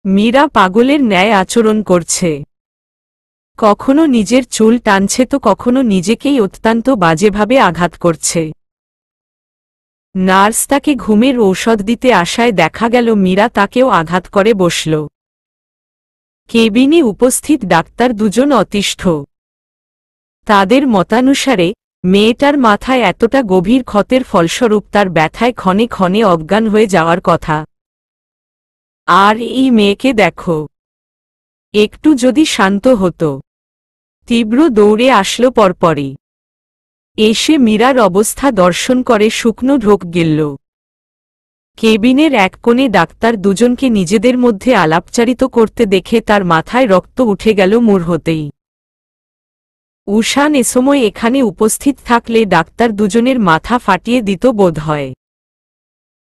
মীরা পাগলের ন্যায় আচরণ করছে। কখনো নিজের চুল টানছে তো কখনো নিজেকেই অত্যন্ত বাজেভাবে আঘাত করছে। নার্স তাকে ঘুমের ঔষধ দিতে আসায় দেখা গেল মীরা তাকেও আঘাত করে বসল। কেবিনে উপস্থিত ডাক্তার দুজন অতিষ্ঠ। তাদের মতানুসারে মেয়েটার মাথায় এতটা গভীর ক্ষতের ফলস্বরূপ তার ব্যথায় ক্ষণে ক্ষণে অজ্ঞান হয়ে যাওয়ার কথা। আর এই মেয়েকে দেখো, একটু যদি শান্ত হতো। তীব্র দৌড়ে আসলো পরপরই। এসে মীরার অবস্থা দর্শন করে শুকনো ঢোক গিলল। কেবিনের এক কোণে ডাক্তার দুজনকে নিজেদের মধ্যে আলাপচারিত করতে দেখে তার মাথায় রক্ত উঠে গেল মুহূর্তেই। উষান এসময় এখানে উপস্থিত থাকলে ডাক্তার দুজনের মাথা ফাটিয়ে দিত বোধ হয়।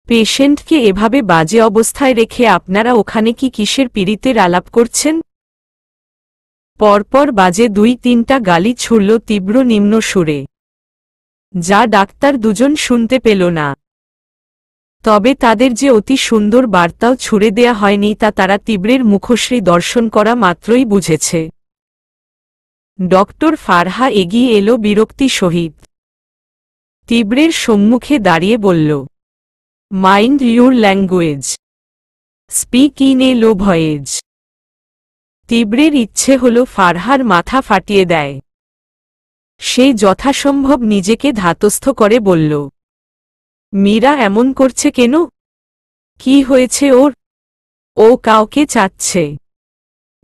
পেশেন্টকে এভাবে বাজে অবস্থায় রেখে আপনারা ওখানে কি কিসের পীড়িতের আলাপ করছেন? পরপর বাজে ২-৩টা গালি ছুড়ল তীব্র নিম্ন সুরে, যা ডাক্তার দুজন শুনতে পেল না। তবে তাদের যে অতি সুন্দর বার্তাও ছুড়ে দেয়া হয়নি তা তারা তীব্রের মুখশ্রী দর্শন করা মাত্রই বুঝেছে। ডক্টর ফারহা এগিয়ে এলো বিরক্তি সহিত। তীব্রের সম্মুখে দাঁড়িয়ে বলল, mind your language, speak in a low voice. তীব্রের ইচ্ছে হল ফারহার মাথা ফাটিয়ে দেয়। সে যথাসম্ভব নিজেকে ধাতস্থ করে বলল, মীরা এমন করছে কেন? কি হয়েছে ওর? ও কাউকে চাচ্ছে,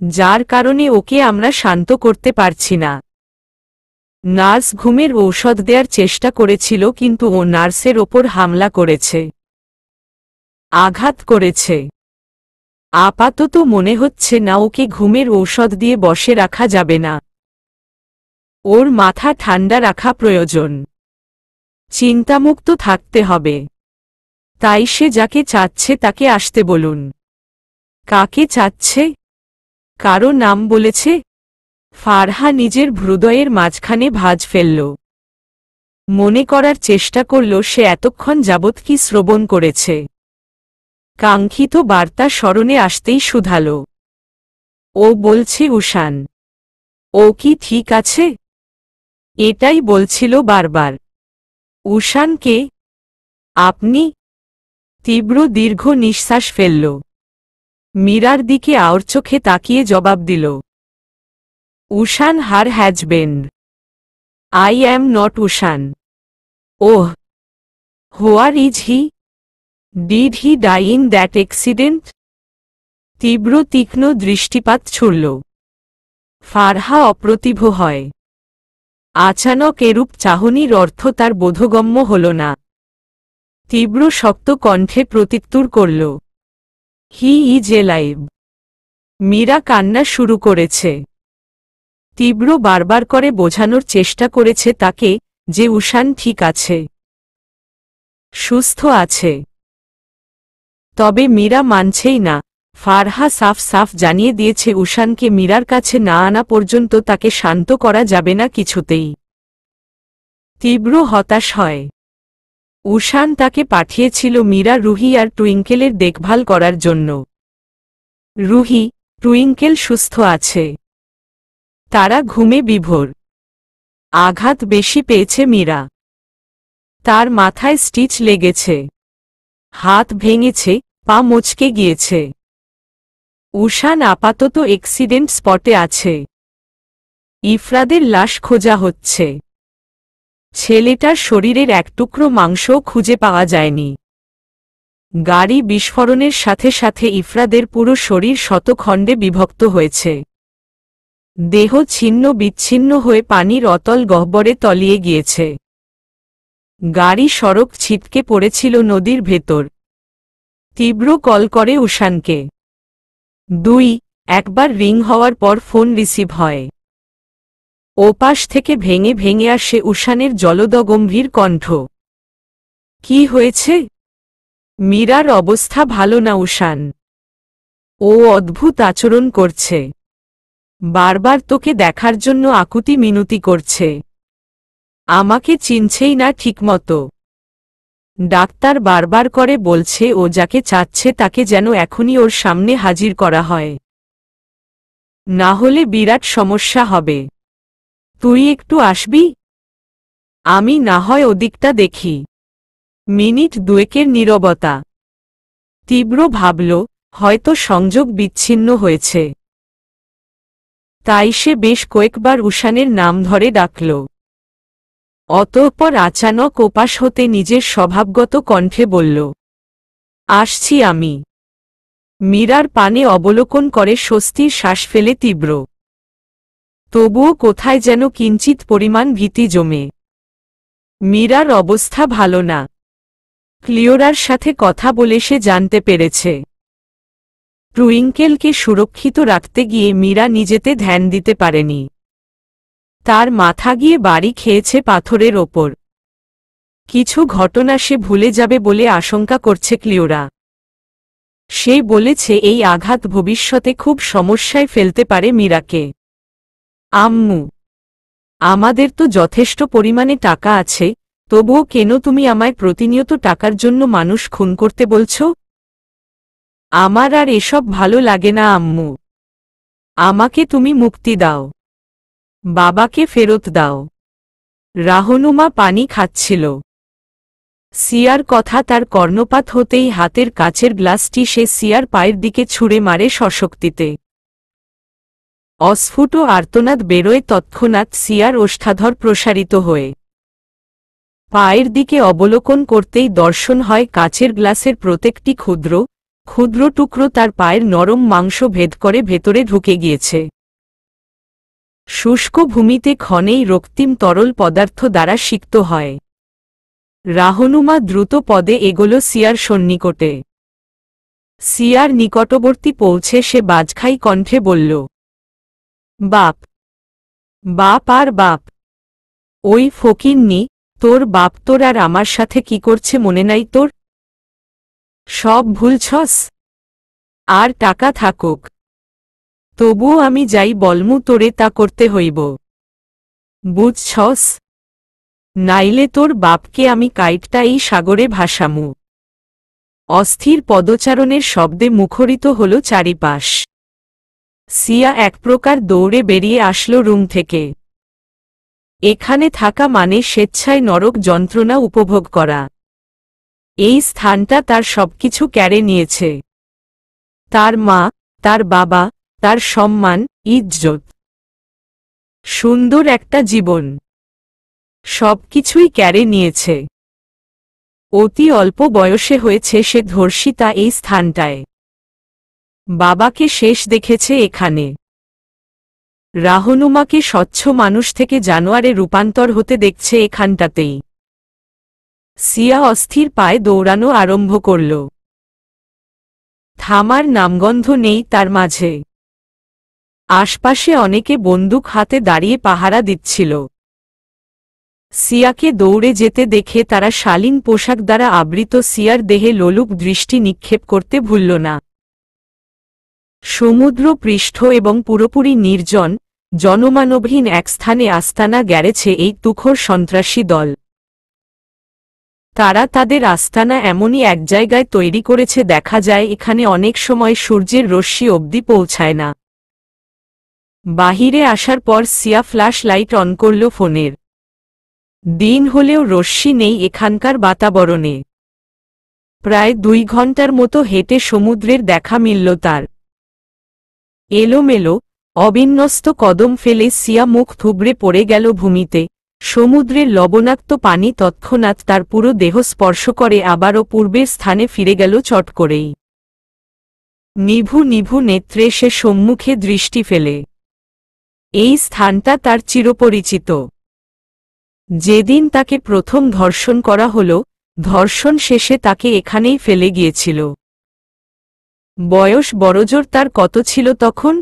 যার কারণে ওকে আমরা শান্ত করতে পারছি না। নার্স ঘুমের ঔষধ দেওয়ার চেষ্টা করেছিল কিন্তু ও নার্সের ওপর হামলা করেছে, আঘাত করেছে। আপাতত মনে হচ্ছে না ওকে ঘুমের ঔষধ দিয়ে বসে রাখা যাবে না। ওর মাথা ঠান্ডা রাখা প্রয়োজন, চিন্তামুক্ত থাকতে হবে। তাই সে যাকে চাচ্ছে তাকে আসতে বলুন। কাকে চাচ্ছে? কারো নাম বলেছে? ফারহা নিজের হৃদয়ের মাঝখানে ভাঁজ ফেলল। মনে করার চেষ্টা করল সে এতক্ষণ যাবৎ কি শ্রবণ করেছে। কাঙ্ক্ষিত বার্তা স্মরণে আসতেই শুধাল, ও বলছে উষান। ও কি ঠিক আছে? এটাই বলছিল বারবার। উষান কে? আপনি? তীব্র দীর্ঘ নিঃশ্বাস ফেলল। মীরার দিকে আওর চোখে তাকিয়ে জবাব দিল, Ushan her husband. I am not Ushan. Oh, where is he? Did he die in that accident? তীব্র তীক্ষ্ণ দৃষ্টিপাত ছুড়ল। ফারহা অপ্রতিভ হয়। আচানক এরূপ চাহনির অর্থ তার বোধগম্য হল না। তীব্র শক্ত কণ্ঠে প্রত্যুত্তর করল, হি ইজ এলাইভ। মীরা কান্না শুরু করেছে। তীব্র বারবার করে বোঝানোর চেষ্টা করেছে তাকে যে উষান ঠিক আছে, সুস্থ আছে। তবে মীরা মানছেই না। ফারহা সাফ সাফ জানিয়ে দিয়েছে উষানকে মীরার কাছে না আনা পর্যন্ত তাকে শান্ত করা যাবে না কিছুতেই। তীব্র হতাশ হয়। উষান তাকে পাঠিয়েছিল মীরা, রুহি আর টুইঙ্কেলের দেখভাল করার জন্য। রুহি, টুইঙ্কেল সুস্থ আছে। তারা ঘুমে বিভোর। আঘাত বেশি পেয়েছে মীরা। তার মাথায় স্টিচ লেগেছে, হাত ভেঙেছে, পা মচকে গিয়েছে। উষান আপাতত অ্যাক্সিডেন্ট স্পটে আছে। ইফরাদের লাশ খোঁজা হচ্ছে। ছেলেটার শরীরের এক টুকরো মাংসও খুঁজে পাওয়া যায়নি। গাড়ি বিস্ফোরণের সাথে সাথে ইফরাদের পুরো শরীর শতখণ্ডে বিভক্ত হয়েছে। দেহ ছিন্ন বিচ্ছিন্ন হয়ে পানির অতল গহ্বরে তলিয়ে গিয়েছে। গাড়ি সড়ক ছিটকে পড়েছিল নদীর ভেতর। তীব্র কল করে উষানকে। একবার রিং হওয়ার পর ফোন রিসিভ হয়। ওপাশ থেকে ভেঙে ভেঙে আসে উষানের জলদগম্ভীর কণ্ঠ। কি হয়েছে? মীরার অবস্থা ভালো না উষান। ও অদ্ভুত আচরণ করছে। বারবার তোকে দেখার জন্য আকুতি মিনতি করছে। আমাকে চিনছেই না ঠিকমতো। ডাক্তার বারবার করে বলছে ও যাকে চাচ্ছে তাকে যেন এখনই ওর সামনে হাজির করা হয়, না হলে বিরাট সমস্যা হবে। তুই একটু আসবি? আমি না হয় ওদিকটা দেখি। মিনিট দুয়েকের নীরবতা। তীব্র ভাবল, হয়তো সংযোগ বিচ্ছিন্ন হয়েছে। তাই সে বেশ কয়েকবার উষানের নাম ধরে ডাকল। অতঃপর আচানক ওপাশ হতে নিজের স্বভাবগত কণ্ঠে বলল, আসছি আমি। মীরার পানে অবলোকন করে স্বস্তির শ্বাস ফেলে তীব্র। তবুও কোথায় যেন কিঞ্চিত পরিমাণ ভীতি জমে। মীরার অবস্থা ভালো না। ক্লিওরার সাথে কথা বলে সে জানতে পেরেছে টুইঙ্কেলকে সুরক্ষিত রাখতে গিয়ে মীরা নিজেতে ধ্যান দিতে পারেনি। তার মাথা গিয়ে বাড়ি খেয়েছে পাথরের ওপর। কিছু ঘটনা সে ভুলে যাবে বলে আশঙ্কা করছে ক্লিওরা। সে বলেছে এই আঘাত ভবিষ্যতে খুব সমস্যায় ফেলতে পারে মীরাকে। আম্মু, আমাদের তো যথেষ্ট পরিমাণে টাকা আছে, তবুও কেন তুমি আমায় প্রতিনিয়ত টাকার জন্য মানুষ খুন করতে বলছো? আমার আর এসব ভালো লাগে না আম্মু। আমাকে তুমি মুক্তি দাও। বাবাকে ফেরত দাও। রাহনুমা পানি খাচ্ছিল। সিয়ার কথা তার কর্ণপাত হতেই হাতের কাচের গ্লাসটি সে সিয়ার পায়ের দিকে ছুঁড়ে মারে সশক্তিতে। অস্ফুট আর্তনাদ বেরোয় তৎক্ষণাৎ সিয়ার ওষ্ঠাধর প্রসারিত হয়ে। পায়ের দিকে অবলোকন করতেই দর্শন হয় কাচের গ্লাসের প্রত্যেকটি ক্ষুদ্র ক্ষুদ্র টুকরো তার পায়ের নরম মাংস ভেদ করে ভেতরে ঢুকে গিয়েছে। শুষ্ক ভূমিতে ক্ষণেই রক্তিম তরল পদার্থ দ্বারা সিক্ত হয়। রাহনুমা দ্রুত পদে এগোল সিয়ার সন্নিকটে। সিয়ার নিকটবর্তী পৌঁছে সে বাজখাই কণ্ঠে বলল, বাপ, বাপ আর বাপ। ওই ফকিন্নি, তোর বাপ তোর আর আমার সাথে কি করছে মনে নাই তোর? সব ভুলছস? আর টাকা থাকুক, তবুও আমি যাই বলমু তোরে তা করতে হইব, বুঝছস? নাইলে তোর বাপকে আমি কাইটটা এই সাগরে ভাসামু। অস্থির পদচারণের শব্দে মুখরিত হল চারিপাশ। সিয়া এক প্রকার দৌড়ে বেরিয়ে আসলো রুম থেকে। এখানে থাকা মানে স্বেচ্ছায় নরক যন্ত্রণা উপভোগ করা। এই স্থানটা তার সবকিছু কেড়ে নিয়েছে। তার মা, তার বাবা, তার সম্মান, ইজ্জত, সুন্দর একটা জীবন, সবকিছুই কেড়ে নিয়েছে। অতি অল্প বয়সে হয়েছে সে ধর্ষিতা এই স্থানটায়। বাবাকে শেষ দেখেছে এখানে। রাহনুমাকে স্বচ্ছ মানুষ থেকে জানোয়ারে রূপান্তর হতে দেখছে এখানটাতেই। সিয়া অস্থির পায়ে দৌড়ানো আরম্ভ করল। থামার নামগন্ধ নেই তার মাঝে। আশপাশে অনেকে বন্দুক হাতে দাঁড়িয়ে পাহারা দিচ্ছিল। সিয়াকে দৌড়ে যেতে দেখে তারা শালীন পোশাক দ্বারা আবৃত সিয়ার দেহে লোলুপ দৃষ্টি নিক্ষেপ করতে ভুলল না। সমুদ্র পৃষ্ঠ এবং পুরোপুরি নির্জন, জনমানবহীন এক স্থানে আস্তানা গেড়েছে এই তুখোড় সন্ত্রাসী দল। তারা তাদের আস্তানা এমনই এক জায়গায় তৈরি করেছে দেখা যায় এখানে অনেক সময় সূর্যের রশ্মি অবধি পৌঁছায় না। বাহিরে আসার পর সিয়া ফ্ল্যাশ লাইট অন করল ফোনের। দিন হলেও রশ্মি নেই এখানকার বাতাবরণে। প্রায় 2 ঘন্টার মতো হেঁটে সমুদ্রের দেখা মিলল তার। এলোমেলো, অবিন্যস্ত কদম ফেলে সিয়া মুখ থুবড়ে পড়ে গেল ভূমিতে। সমুদ্রের লবণাক্ত পানি তৎক্ষণাৎ তার পুরো দেহ স্পর্শ করে আবারও পূর্বের স্থানে ফিরে গেল চট করেই। নিভু নিভু নেত্রে সে সম্মুখে দৃষ্টি ফেলে। এই স্থানটা তার চিরপরিচিত। যেদিন তাকে প্রথম ধর্ষণ করা হল, ধর্ষণ শেষে তাকে এখানেই ফেলে গিয়েছিল। বয়স বড়জোর তার কত ছিল তখন?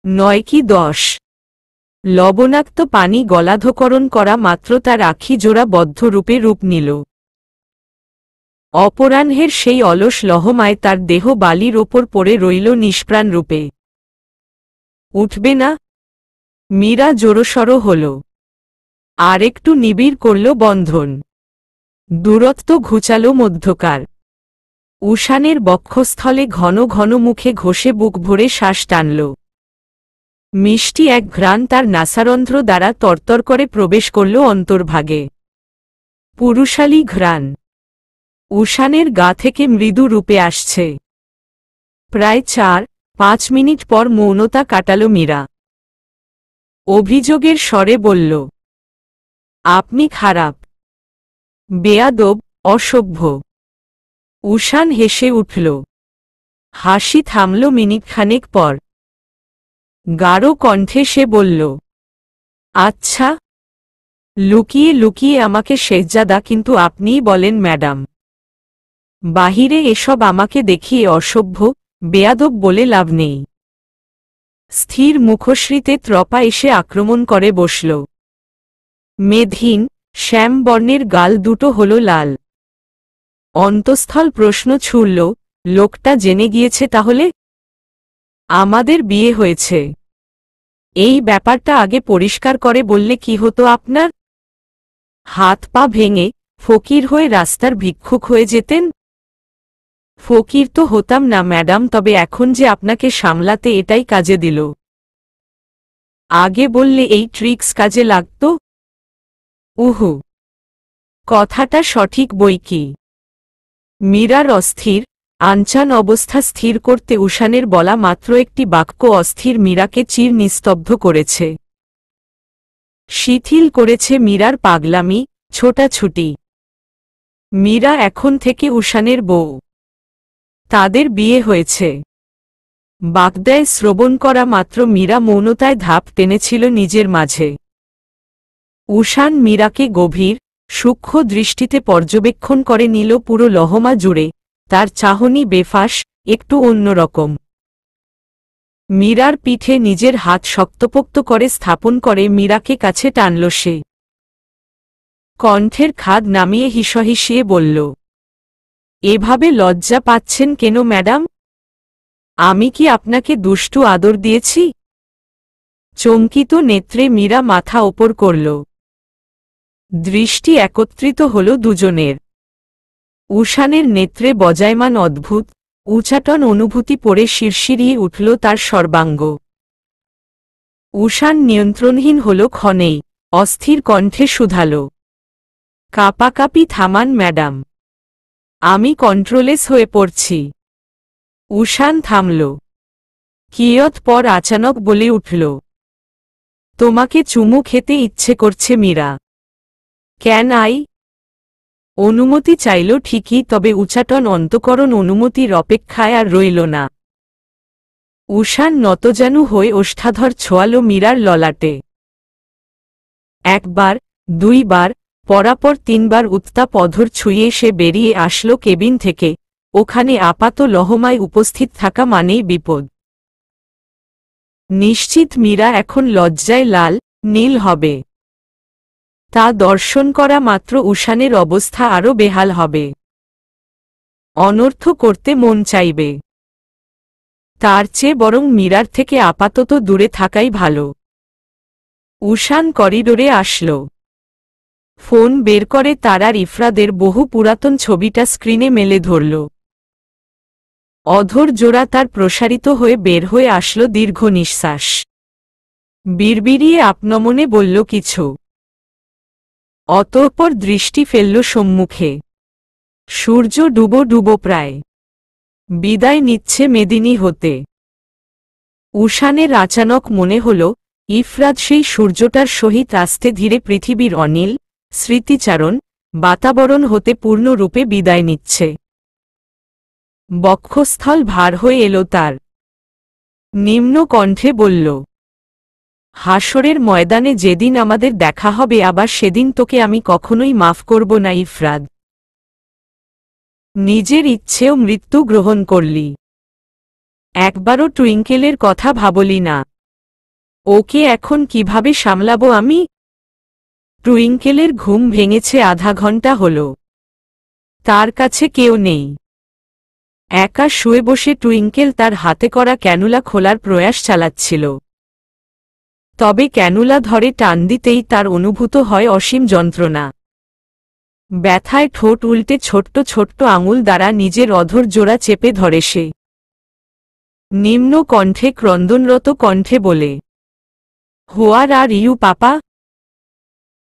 9 কি 10। লবণাক্ত পানি গলাধকরণ করা মাত্র তার আখি জোড়া বদ্ধ রূপে রূপ নিল। অপরাহ্নের সেই অলস লহমায় তার দেহ বালির ওপর পড়ে রইল নিষ্প্রাণ রূপে। উঠবে না? মীরা জোরসড় হল। আর একটু নিবিড় করল বন্ধন। দূরত্ব ঘুচালো মধ্যকার। উষানের বক্ষস্থলে ঘন ঘন মুখে ঘষে বুক ভরে শ্বাস টানল। মিষ্টি এক ঘ্রাণ তার নাসারন্ধ্র দ্বারা তরতর করে প্রবেশ করল অন্তর্ভাগে। পুরুষালী ঘ্রাণ। উষানের গা থেকে মৃদু রূপে আসছে। প্রায় 4-5 মিনিট পর মৌনতা কাটাল মীরা। অভিযোগের স্বরে বলল, আপনি খারাপ, বেয়াদব, অসভ্য। উষান হেসে উঠল। হাসি থামল মিনিটখানেক পর। গাঢ় কণ্ঠে সে বলল, আচ্ছা, লুকিয়ে লুকিয়ে আমাকে শেহজাদা কিন্তু আপনিই বলেন ম্যাডাম। বাহিরে এসব আমাকে দেখিয়ে অসভ্য, বেয়াদব বলে লাভ নেই। স্থির মুখশ্রীতে ত্রপা এসে আক্রমণ করে বসল। মেধহীন শ্যাম বর্ণের গাল দুটো হল লাল। অন্তঃস্থল প্রশ্ন ছুড়ল, লোকটা জেনে গিয়েছে তাহলে? আমাদের বিয়ে হয়েছে। এই ব্যাপারটা আগে পরিষ্কার করে বললে কি হতো আপনার? হাত পা ভেঙে ফকির হয়ে রাস্তার ভিক্ষুক হয়ে যেতেন? ফকির তো হতাম না ম্যাডাম, তবে এখন যে আপনাকে সামলাতে এটাই কাজে দিল। আগে বললে এই ট্রিক্স কাজে লাগত? উহু, কথাটা সঠিক বই কি। মীরার অস্থির আনচান অবস্থা স্থির করতে উষানের বলা মাত্র একটি বাক্য অস্থির মীরাকে চির নিস্তব্ধ করেছে। শিথিল করেছে মীরার পাগলামি, ছোটাছুটি। মীরা এখন থেকে উষানের বউ। তাদের বিয়ে হয়েছে। বাগদায় শ্রবণ করা মাত্র মীরা মৌনতায় ধাপ টেনেছিল নিজের মাঝে। উষান মীরাকে গভীর সূক্ষ্ম দৃষ্টিতে পর্যবেক্ষণ করে নিল পুরো লহমা জুড়ে। তার চাহনি বেফাঁস, একটু অন্যরকম। মীরার পিঠে নিজের হাত শক্তপোক্ত করে স্থাপন করে মীরাকে কাছে টানল সে। কণ্ঠের খাদ নামিয়ে হিসহিসিয়ে বলল, এভাবে লজ্জা পাচ্ছেন কেন ম্যাডাম? আমি কি আপনাকে দুষ্টু আদর দিয়েছি? চমকিত নেত্রে মীরা মাথা ওপর করল। দৃষ্টি একত্রিত হল দুজনের। উষানের নেত্রে বজায়মান অদ্ভুত উচাটন অনুভূতি পড়ে শিরশিরিয়ে উঠল তার সর্বাঙ্গ। উষান নিয়ন্ত্রণহীন হল ক্ষণেই, অস্থির কণ্ঠে শুধাল, কাঁপাকাঁপি থামান ম্যাডাম, আমি কন্ট্রোলেস হয়ে পড়ছি। উষান থামল। কিয়ৎ পর আচানক বলে উঠল, তোমাকে চুমু খেতে ইচ্ছে করছে মীরা। Can I? অনুমতি চাইল ঠিকই, তবে উচাটন অন্তকরণ অনুমতির অপেক্ষায় আর রইল না। উষান নতজানু হয়ে ওষ্ঠাধর ছোয়াল মীরার ললাটে। একবার, দুইবার, পরাপর 3 বার উত্তাপ অধর ছুঁয়ে সে বেরিয়ে আসলো কেবিন থেকে। ওখানে আপাত লহমায় উপস্থিত থাকা মানেই বিপদ। নিশ্চিত মীরা এখন লজ্জায় লাল নীল হবে। তা দর্শন করা মাত্র উষানের অবস্থা আরও বেহাল হবে। অনর্থ করতে মন চাইবে। তার চেয়ে বরং মীরার থেকে আপাতত দূরে থাকাই ভালো। উষান করিডোরে আসল। ফোন বের করে তার আর ইফরাদের বহু পুরাতন ছবিটা স্ক্রিনে মেলে ধরল। অধর জোড়া তার প্রসারিত হয়ে বের হয়ে আসলো দীর্ঘ নিঃশ্বাস। বিড়বিড়িয়ে আপনমনে বলল কিছু। অতঃপর দৃষ্টি ফেলল সম্মুখে। সূর্য ডুবো ডুবো প্রায়। বিদায় নিচ্ছে মেদিনী হতে। উষানের আচানক মনে হল, ইফরাদ সেই সূর্যটার সহিত আস্তে ধীরে পৃথিবীর অনিল স্মৃতিচারণ বাতাবরণ হতে পূর্ণরূপে বিদায় নিচ্ছে। বক্ষস্থল ভার হয়ে এলো তার। নিম্ন কণ্ঠে বলল, হাসরের ময়দানে যেদিন আমাদের দেখা হবে আবার সেদিন তোকে আমি কখনোই মাফ করব না ইফরাদ। নিজের ইচ্ছেও মৃত্যু গ্রহণ করলি। একবারও টুইঙ্কেলের কথা ভাবলি না। ওকে এখন কিভাবে সামলাবো আমি? টুইঙ্কেলের ঘুম ভেঙেছে আধা ঘন্টা হল। তার কাছে কেউ নেই। একা শুয়ে বসে টুইঙ্কেল তার হাতে করা ক্যানুলা খোলার প্রয়াস চালাচ্ছিল। তবে ক্যানুলা ধরে টান দিতেই তার অনুভূত হয় অসীম যন্ত্রণা। ব্যথায় ঠোঁট উল্টে ছোট্ট ছোট্ট আঙুল দ্বারা নিজের অধর জোড়া চেপে ধরে সে। নিম্ন কণ্ঠে ক্রন্দনরত কণ্ঠে বলে, where are you papa?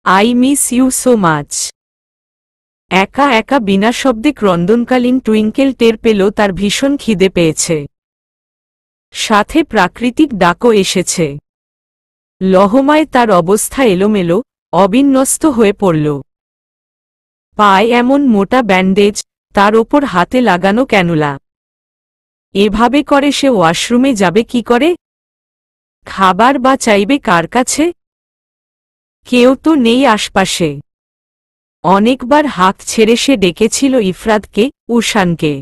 I miss you so much. একা একা বিনা শব্দে ক্রন্দনকালীন টুইঙ্কেল টের পেল তার ভীষণ খিদে পেয়েছে। সাথে প্রাকৃতিক ডাকও এসেছে। লহমায় তার অবস্থা এলোমেলো, অবিন্যস্ত হয়ে পড়ল। পায়ে এমন মোটা ব্যান্ডেজ, তার ওপর হাতে লাগানো ক্যানুলা। এভাবে করে সে ওয়াশরুমে যাবে কি করে? খাবার বা চাইবে কার কাছে? কেউ তো নেই আশপাশে। অনেকবার হাত ছেড়ে সে ডেকেছিল ইফরাতকে, উশানকে।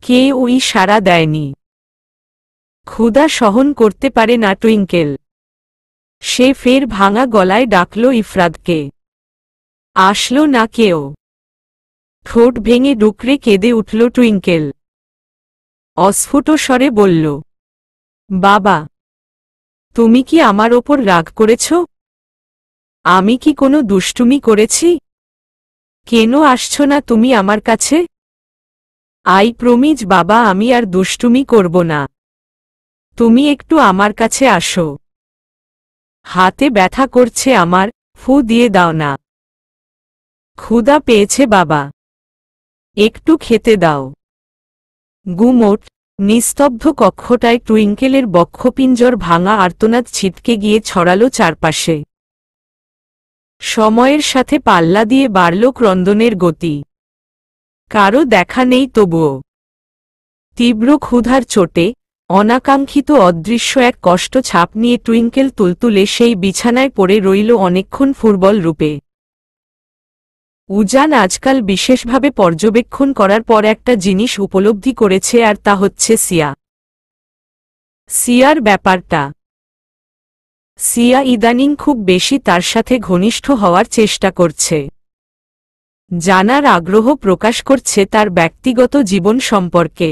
কেউই সাড়া দেয়নি। ক্ষুধা সহন করতে পারে না টুইঙ্কেল। সে ফের ভাঙা গলায় ডাকল ইফরাতকে। আসলো না কেউ। ঠোঁট ভেঙে ডুকরে কেঁদে উঠল টুইঙ্কেল। অস্ফুট স্বরে বলল, বাবা, তুমি কি আমার ওপর রাগ করেছ? আমি কি কোনো দুষ্টুমি করেছি? কেন আসছো না তুমি আমার কাছে? আই প্রমিজ বাবা, আমি আর দুষ্টুমি করব না। তুমি একটু আমার কাছে আসো। হাতে ব্যথা করছে আমার, ফু দিয়ে দাও না। ক্ষুধা পেয়েছে বাবা, একটু খেতে দাও। গুমোট নিস্তব্ধ কক্ষটায় টুইঙ্কেলের বক্ষপিঞ্জর ভাঙা আর্তনাদ ছিটকে গিয়ে ছড়ালো চারপাশে। সময়ের সাথে পাল্লা দিয়ে বাড়ল ক্রন্দনের গতি। কারো দেখা নেই তবুও। তীব্র ক্ষুধার চোটে অনাকাঙ্ক্ষিত অদৃশ্য এক কষ্ট ছাপ নিয়ে টুইঙ্কেল তুলতুলে সেই বিছানায় পড়ে রইল অনেকক্ষণ ফুটবল রূপে। উজান আজকাল বিশেষভাবে পর্যবেক্ষণ করার পর একটা জিনিস উপলব্ধি করেছে, আর তা হচ্ছে সিয়া। সিয়ার ব্যাপারটা। সিয়া ইদানিং খুব বেশি তার সাথে ঘনিষ্ঠ হওয়ার চেষ্টা করছে। জানার আগ্রহ প্রকাশ করছে তার ব্যক্তিগত জীবন সম্পর্কে।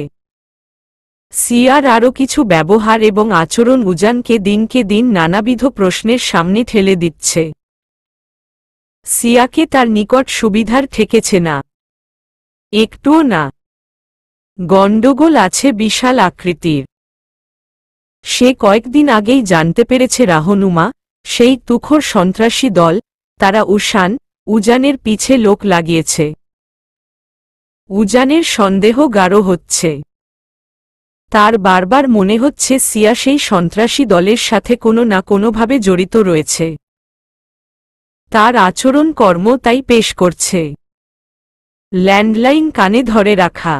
সিয়ার আরও কিছু ব্যবহার এবং আচরণ উজানকে দিনকে দিন নানাবিধ প্রশ্নের সামনে ঠেলে দিচ্ছে। সিয়াকে তার নিকট সুবিধার ঠেকেছে না, একটুও না। গণ্ডগোল আছে বিশাল আকৃতির। সে কয়েকদিন আগেই জানতে পেরেছে রাহনুমা, সেই তুখোর সন্ত্রাসী দল, তারা উজানের পিছে লোক লাগিয়েছে। উজানের সন্দেহ গাঢ় হচ্ছে। তার বারবার মনে হচ্ছে সিয়া সেই সন্ত্রাসী দলের সাথে কোনো না কোনোভাবে জড়িত রয়েছে। তার আচরণ কর্ম তাই পেশ করছে। ল্যান্ডলাইন কানে ধরে রাখা।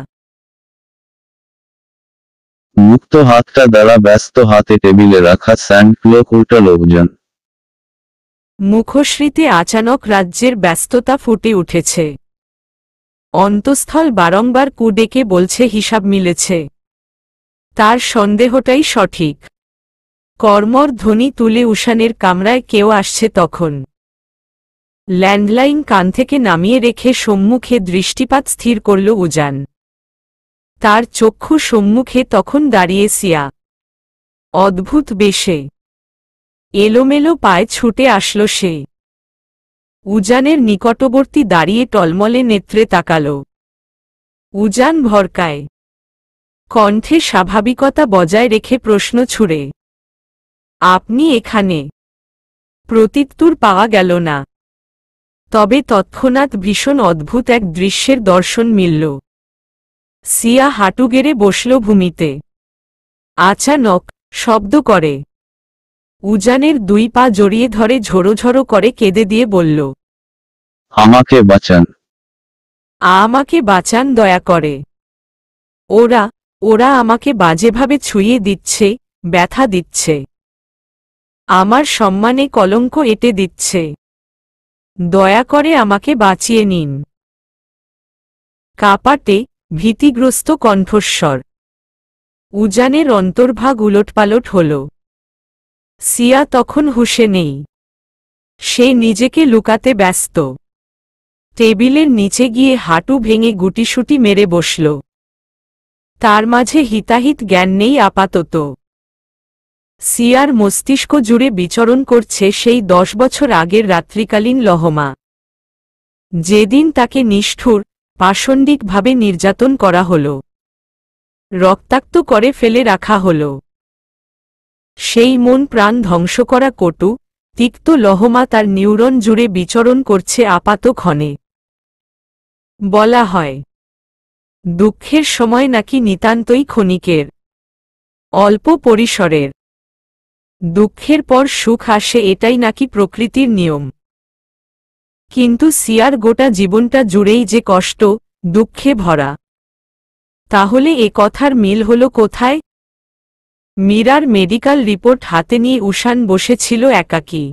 মুক্ত হাতটা দ্বারা ব্যস্ত হাতে টেবিলে রাখা স্যান্ড ক্লক উল্টাল উজান। মুখশ্রীতে আচানক রাজ্যের ব্যস্ততা ফুটে উঠেছে। অন্তঃস্থল বারংবার কু ডেকে বলছে হিসাব মিলেছে। তার সন্দেহটাই সঠিক। কর্মর ধ্বনি তুলে উশানের কামরায় কেউ আসছে তখন। ল্যান্ডলাইন কান থেকে নামিয়ে রেখে সম্মুখে দৃষ্টিপাত স্থির করল উজান। তার চক্ষু সম্মুখে তখন দাঁড়িয়ে সিয়া। অদ্ভুত বেশে এলোমেলো পায়ে ছুটে আসল সে। উজানের নিকটবর্তী দাঁড়িয়ে টলমলে নেত্রে তাকাল। উজান ভরকায়। কণ্ঠে স্বাভাবিকতা বজায় রেখে প্রশ্ন ছুড়ে, আপনি এখানে? প্রত্যুত্তর পাওয়া গেল না। তবে তৎক্ষণাৎ ভীষণ অদ্ভুত এক দৃশ্যের দর্শন মিলল। সিয়া হাঁটু গেড়ে বসল ভূমিতে। আচানক শব্দ করে। উজানের দুই পা জড়িয়ে ধরে ঝোড়ো ঝোড়ো করে কেঁদে দিয়ে বলল, আমাকে বাঁচান। আমাকে বাঁচান দয়া করে। ওরা আমাকে বাজেভাবে ছুঁয়ে দিচ্ছে, ব্যথা দিচ্ছে। আমার সম্মানে কলঙ্ক এঁটে দিচ্ছে। দয়া করে আমাকে বাঁচিয়ে নিন। কাঁপাটে ভীতিগ্রস্ত কণ্ঠস্বর। উজানের অন্তর্ভাগ উলটপালট হল। সিয়া তখন হুঁশে নেই। সে নিজেকে লুকাতে ব্যস্ত। টেবিলের নিচে গিয়ে হাঁটু ভেঙে গুটিসুটি মেরে বসল। তার মাঝে হিতাহিত জ্ঞান নেই আপাতত। সিয়ার মস্তিষ্ক জুড়ে বিচরণ করছে সেই 10 বছর আগের রাত্রিকালীন লহমা। যেদিন তাকে নিষ্ঠুর পাষণ্ডিকভাবে নির্যাতন করা হল, রক্তাক্ত করে ফেলে রাখা হল। সেই মন প্রাণ ধ্বংস করা কটু তিক্ত লহমা তার নিউরন জুড়ে বিচরণ করছে আপাতক্ষণে। বলা হয়, দুঃখের সময় নাকি নিতান্তই ক্ষণিকের, অল্প পরিসরের। দুঃখের পর সুখ আসে, এটাই নাকি প্রকৃতির নিয়ম। কিন্তু সিয়ার গোটা জীবনটা জুড়েই যে কষ্ট, দুঃখে ভরা। তাহলে এ কথার মিল হল কোথায়? মীরার মেডিকেল রিপোর্ট হাতে নিয়ে উষান বসেছিল একাকী।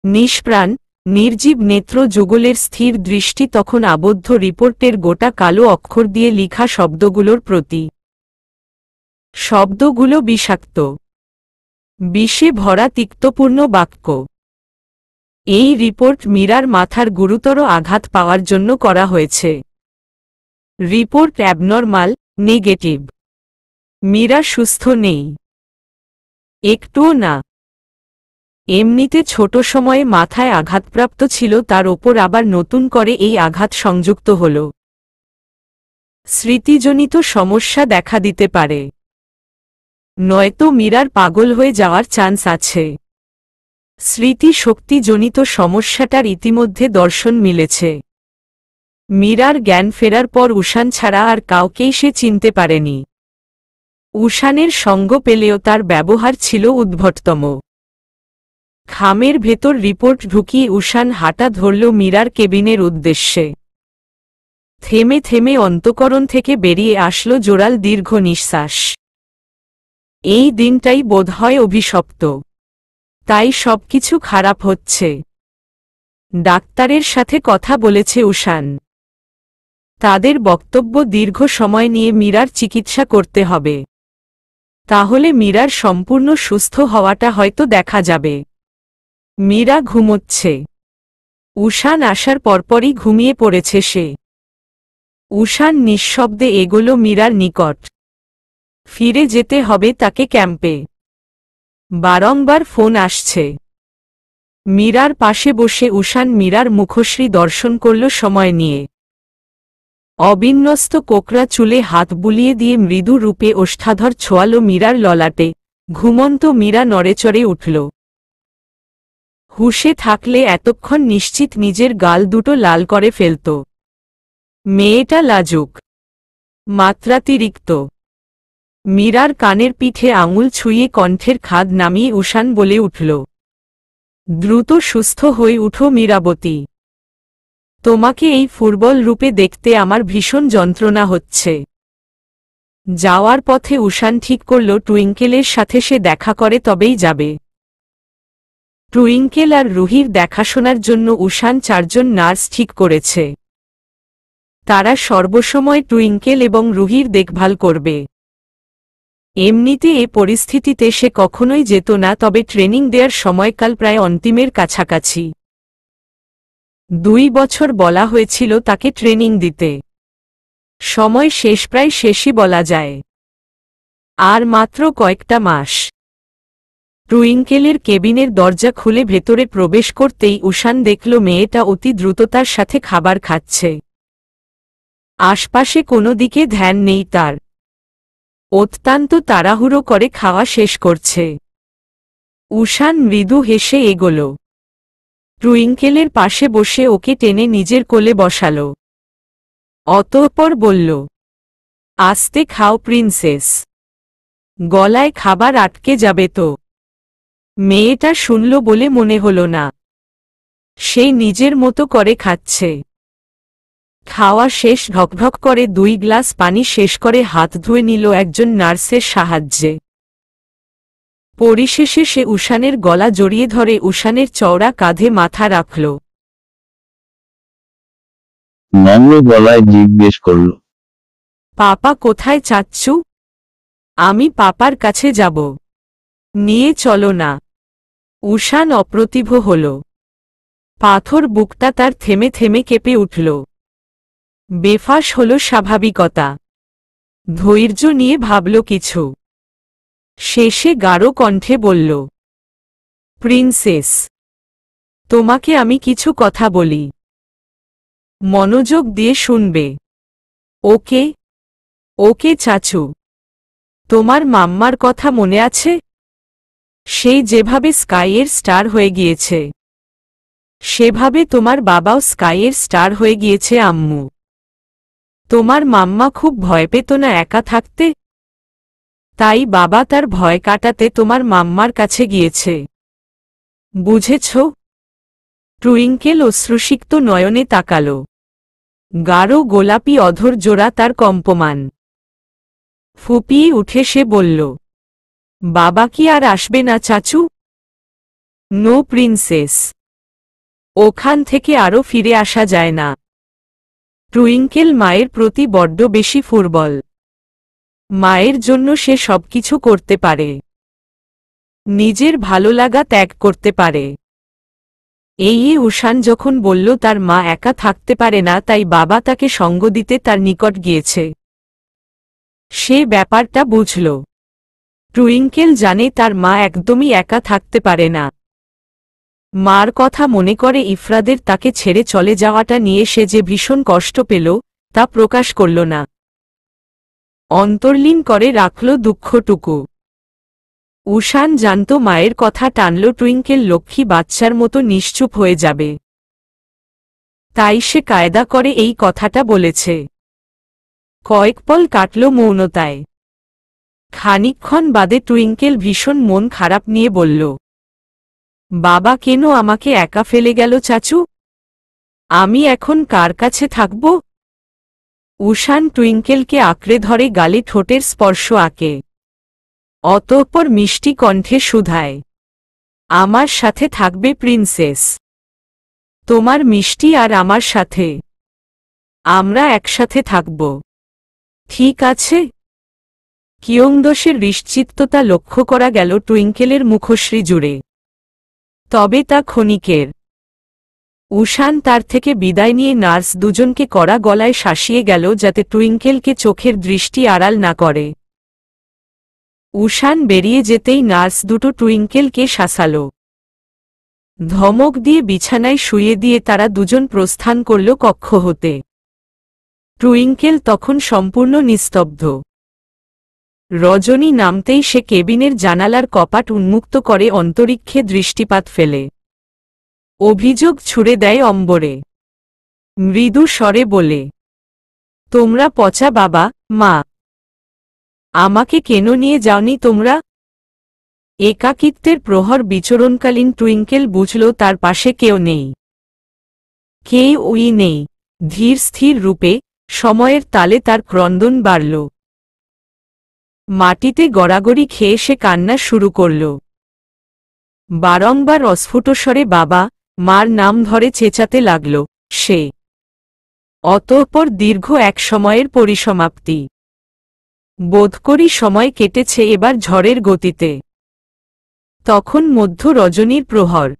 নিষ্প্রাণ নির্জীব নেত্র যুগলের স্থির দৃষ্টি তখন আবদ্ধ রিপোর্টের গোটা কালো অক্ষর দিয়ে লিখা শব্দগুলোর প্রতি। শব্দগুলো বিষাক্ত, বিষে ভরা তিক্তপূর্ণ বাক্য। এই রিপোর্ট মীরার মাথার গুরুতর আঘাত পাওয়ার জন্য করা হয়েছে। Report abnormal, negative. মীরা সুস্থ নেই, একটুও না। এমনিতে ছোট সময়ে মাথায় আঘাতপ্রাপ্ত ছিল, তার ওপর আবার নতুন করে এই আঘাত সংযুক্ত হল। স্মৃতিজনিত সমস্যা দেখা দিতে পারে, নয়তো মীরার পাগল হয়ে যাওয়ার চান্স আছে। স্মৃতিশক্তিজনিত সমস্যাটার ইতিমধ্যে দর্শন মিলেছে। মীরার জ্ঞান ফেরার পর উষান ছাড়া আর কাউকেই সে চিনতে পারেনি। উষানের সঙ্গ পেলেও তার ব্যবহার ছিল উদ্ভটতম। খামের ভেতর রিপোর্ট ঢুকিয়ে উষান হাঁটা ধরল মীরার কেবিনের উদ্দেশ্যে। থেমে থেমে অন্তঃকরণ থেকে বেরিয়ে আসলো জোরাল দীর্ঘ নিঃশ্বাস। এই দিনটাই বোধহয় অভিশপ্ত, তাই সবকিছু খারাপ হচ্ছে। ডাক্তারের সাথে কথা বলেছে উষান। তাদের বক্তব্য দীর্ঘ সময় নিয়ে মীরার চিকিৎসা করতে হবে, তাহলে মীরার সম্পূর্ণ সুস্থ হওয়াটা হয়তো দেখা যাবে। মীরা ঘুমোচ্ছে। উষান আসার পরপরই ঘুমিয়ে পড়েছে সে। উষান নিঃশব্দে এগোল মীরার নিকট। ফিরে যেতে হবে তাকে ক্যাম্পে। বারংবার ফোন আসছে। মীরার পাশে বসে উষান মীরার মুখশ্রী দর্শন করল সময় নিয়ে। অবিন্যস্ত কোকড়া চুলে হাত বুলিয়ে দিয়ে মৃদু রূপে ওষ্ঠাধর ছোয়াল মীরার ললাটে। ঘুমন্ত মীরা নড়েচড়ে উঠল। হুঁশে থাকলে এতক্ষণ নিশ্চিত নিজের গাল দুটো লাল করে ফেলত। মেয়েটা লাজুক, মাত্রাতিরিক্ত। মীরার কানের পিঠে আঙুল ছুঁয়ে কণ্ঠের খাদ নামিয়ে উষান বলে উঠল, দ্রুত সুস্থ হয়ে উঠো মীরাবতী। তোমাকে এই ফুটবল রূপে দেখতে আমার ভীষণ যন্ত্রণা হচ্ছে। যাওয়ার পথে উষান ঠিক করল টুইঙ্কেলের সাথে সে দেখা করে তবেই যাবে। টুইঙ্কেল আর রুহির দেখাশোনার জন্য উষান 4 জন নার্স ঠিক করেছে। তারা সর্বসময় টুইঙ্কেল এবং রুহির দেখভাল করবে। এমনিতে এ পরিস্থিতিতে সে কখনোই যেত না, তবে ট্রেনিং দেওয়ার সময়কাল প্রায় অন্তিমের কাছাকাছি। 2 বছর বলা হয়েছিল তাকে ট্রেনিং দিতে। সময় শেষ, প্রায় শেষই বলা যায়। আর মাত্র কয়েকটা মাস। টুইঙ্কেলের কেবিনের দরজা খুলে ভেতরে প্রবেশ করতেই উষান দেখল মেয়েটা অতি দ্রুততার সাথে খাবার খাচ্ছে। আশপাশে কোনো দিকে ধ্যান নেই তার। অত্যন্ত তাড়াহুড়ো করে খাওয়া শেষ করছে। উষান মৃদু হেসে এগোল। টুইঙ্কেলের পাশে বসে ওকে টেনে নিজের কোলে বসাল। অতঃপর বলল, আস্তে খাও প্রিন্সেস, গলায় খাবার আটকে যাবে তো। মেয়েটা শুনল বলে মনে হল না। সে নিজের মতো করে খাচ্ছে। খাওয়া শেষ ঢকঢক করে 2 গ্লাস পানি শেষ করে হাত ধুয়ে নিল একজন নার্সের সাহায্যে। পরিশেষে সে উষানের গলা জড়িয়ে ধরে উষানের চওড়া কাঁধে মাথা রাখল। নম্র গলায় জিজ্ঞেস করল, পাপা কোথায় চাচ্ছু? আমি পাপার কাছে যাব। নিয়ে চলো না। উষান অপ্রতিভ হল। পাথর বুকটা তার থেমে থেমে কেঁপে উঠল। বেফাস হল স্বাভাবিকতা। ধৈর্য নিয়ে ভাবল কিছু। শেষে গাঢ় কণ্ঠে বলল, প্রিন্সেস, তোমাকে আমি কিছু কথা বলি। মনোযোগ দিয়ে শুনবে। ওকে ওকে চাচু। তোমার মাম্মার কথা মনে আছে? সেই যেভাবে স্কাইয়ের স্টার হয়ে গিয়েছে, সেভাবে তোমার বাবাও স্কাইয়ের স্টার হয়ে গিয়েছে আম্মু। তোমার মাম্মা খুব ভয় পেত না একা থাকতে, তাই বাবা তার ভয় কাটাতে তোমার মাম্মার কাছে গিয়েছে। বুঝেছ? টুইঙ্কেল অশ্রুসিক্ত নয়নে তাকাল। গাঢ় গোলাপি অধর জোড়া তার কম্পমান। ফুপিয়ে উঠে সে বলল, বাবা কি আর আসবে না চাচু? নো প্রিন্সেস, ওখান থেকে আরও ফিরে আসা যায় না। টুইঙ্কেল মায়ের প্রতি বড্ড বেশি ফুরবল। মায়ের জন্য সে সবকিছু করতে পারে, নিজের ভালো লাগা ত্যাগ করতে পারে। এই উশান যখন বলল তার মা একা থাকতে পারে না, তাই বাবা তাকে সঙ্গ দিতে তার নিকট গিয়েছে, সে ব্যাপারটা বুঝল। টুইঙ্কেল জানে তার মা একদমই একা থাকতে পারে না। মার কথা মনে করে ইফরাদের তাকে ছেড়ে চলে যাওয়াটা নিয়ে সে যে ভীষণ কষ্ট পেল, তা প্রকাশ করল না, অন্তর্লীন করে রাখল দুঃখটুকু। উশান জানত মায়ের কথা টানল টুইঙ্কেল লক্ষ্মী বাচ্চার মতো নিশ্চুপ হয়ে যাবে, তাই সে কায়দা করে এই কথাটা বলেছে। কয়েক পল কাটল মৌনতায়। খানিকক্ষণ বাদে টুইঙ্কেল ভীষণ মন খারাপ নিয়ে বলল, বাবা কেন আমাকে একা ফেলে গেল চাচু? আমি এখন কার কাছে থাকব? উশান টুইঙ্কেলকে আঁকড়ে ধরে গালে ঠোঁটের স্পর্শ আঁকে, অতঃপর মিষ্টি কণ্ঠে শুধায়, আমার সাথে থাকবে প্রিন্সেস। তোমার মিষ্টি আর আমার সাথে, আমরা একসাথে থাকব, ঠিক আছে? কিয়ংদোষের নিশ্চিততা লক্ষ্য করা গেল টুইঙ্কেলের মুখশ্রী জুড়ে, তবে তা ক্ষণিকের। উশান তার থেকে বিদায় নিয়ে নার্স দুজনকে কড়া গলায় শাসিয়ে গেল যাতে টুইঙ্কেলকে চোখের দৃষ্টি আড়াল না করে। উশান বেরিয়ে যেতেই নার্স দুটো টুইঙ্কেলকে শাসাল। ধমক দিয়ে বিছানায় শুইয়ে দিয়ে তারা দুজন প্রস্থান করল কক্ষ হতে। টুইঙ্কেল তখন সম্পূর্ণ নিস্তব্ধ। রজনী নামতেই সে কেবিনের জানালার কপাট উন্মুক্ত করে অন্তরিক্ষে দৃষ্টিপাত ফেলে। অভিযোগ ছুড়ে দেয় অম্বরে, মৃদু স্বরে বলে, তোমরা পচা বাবা মা, আমাকে কেন নিয়ে যাওনি তোমরা? একাকিত্বের প্রহর বিচরণকালীন টুইঙ্কেল বুঝল তার পাশে কেউ নেই, কেউই নেই। ধীর স্থির রূপে সময়ের তালে তার ক্রন্দন বাড়ল। মাটিতে গড়াগড়ি খেয়ে সে কান্না শুরু করল। বারংবার অস্ফুটস্বরে বাবা মার নাম ধরে চেঁচাতে লাগল সে। অতঃপর দীর্ঘ এক সময়ের পরিসমাপ্তি। বোধ করি সময় কেটেছে এবার ঝড়ের গতিতে। তখন মধ্য রজনীর প্রহর।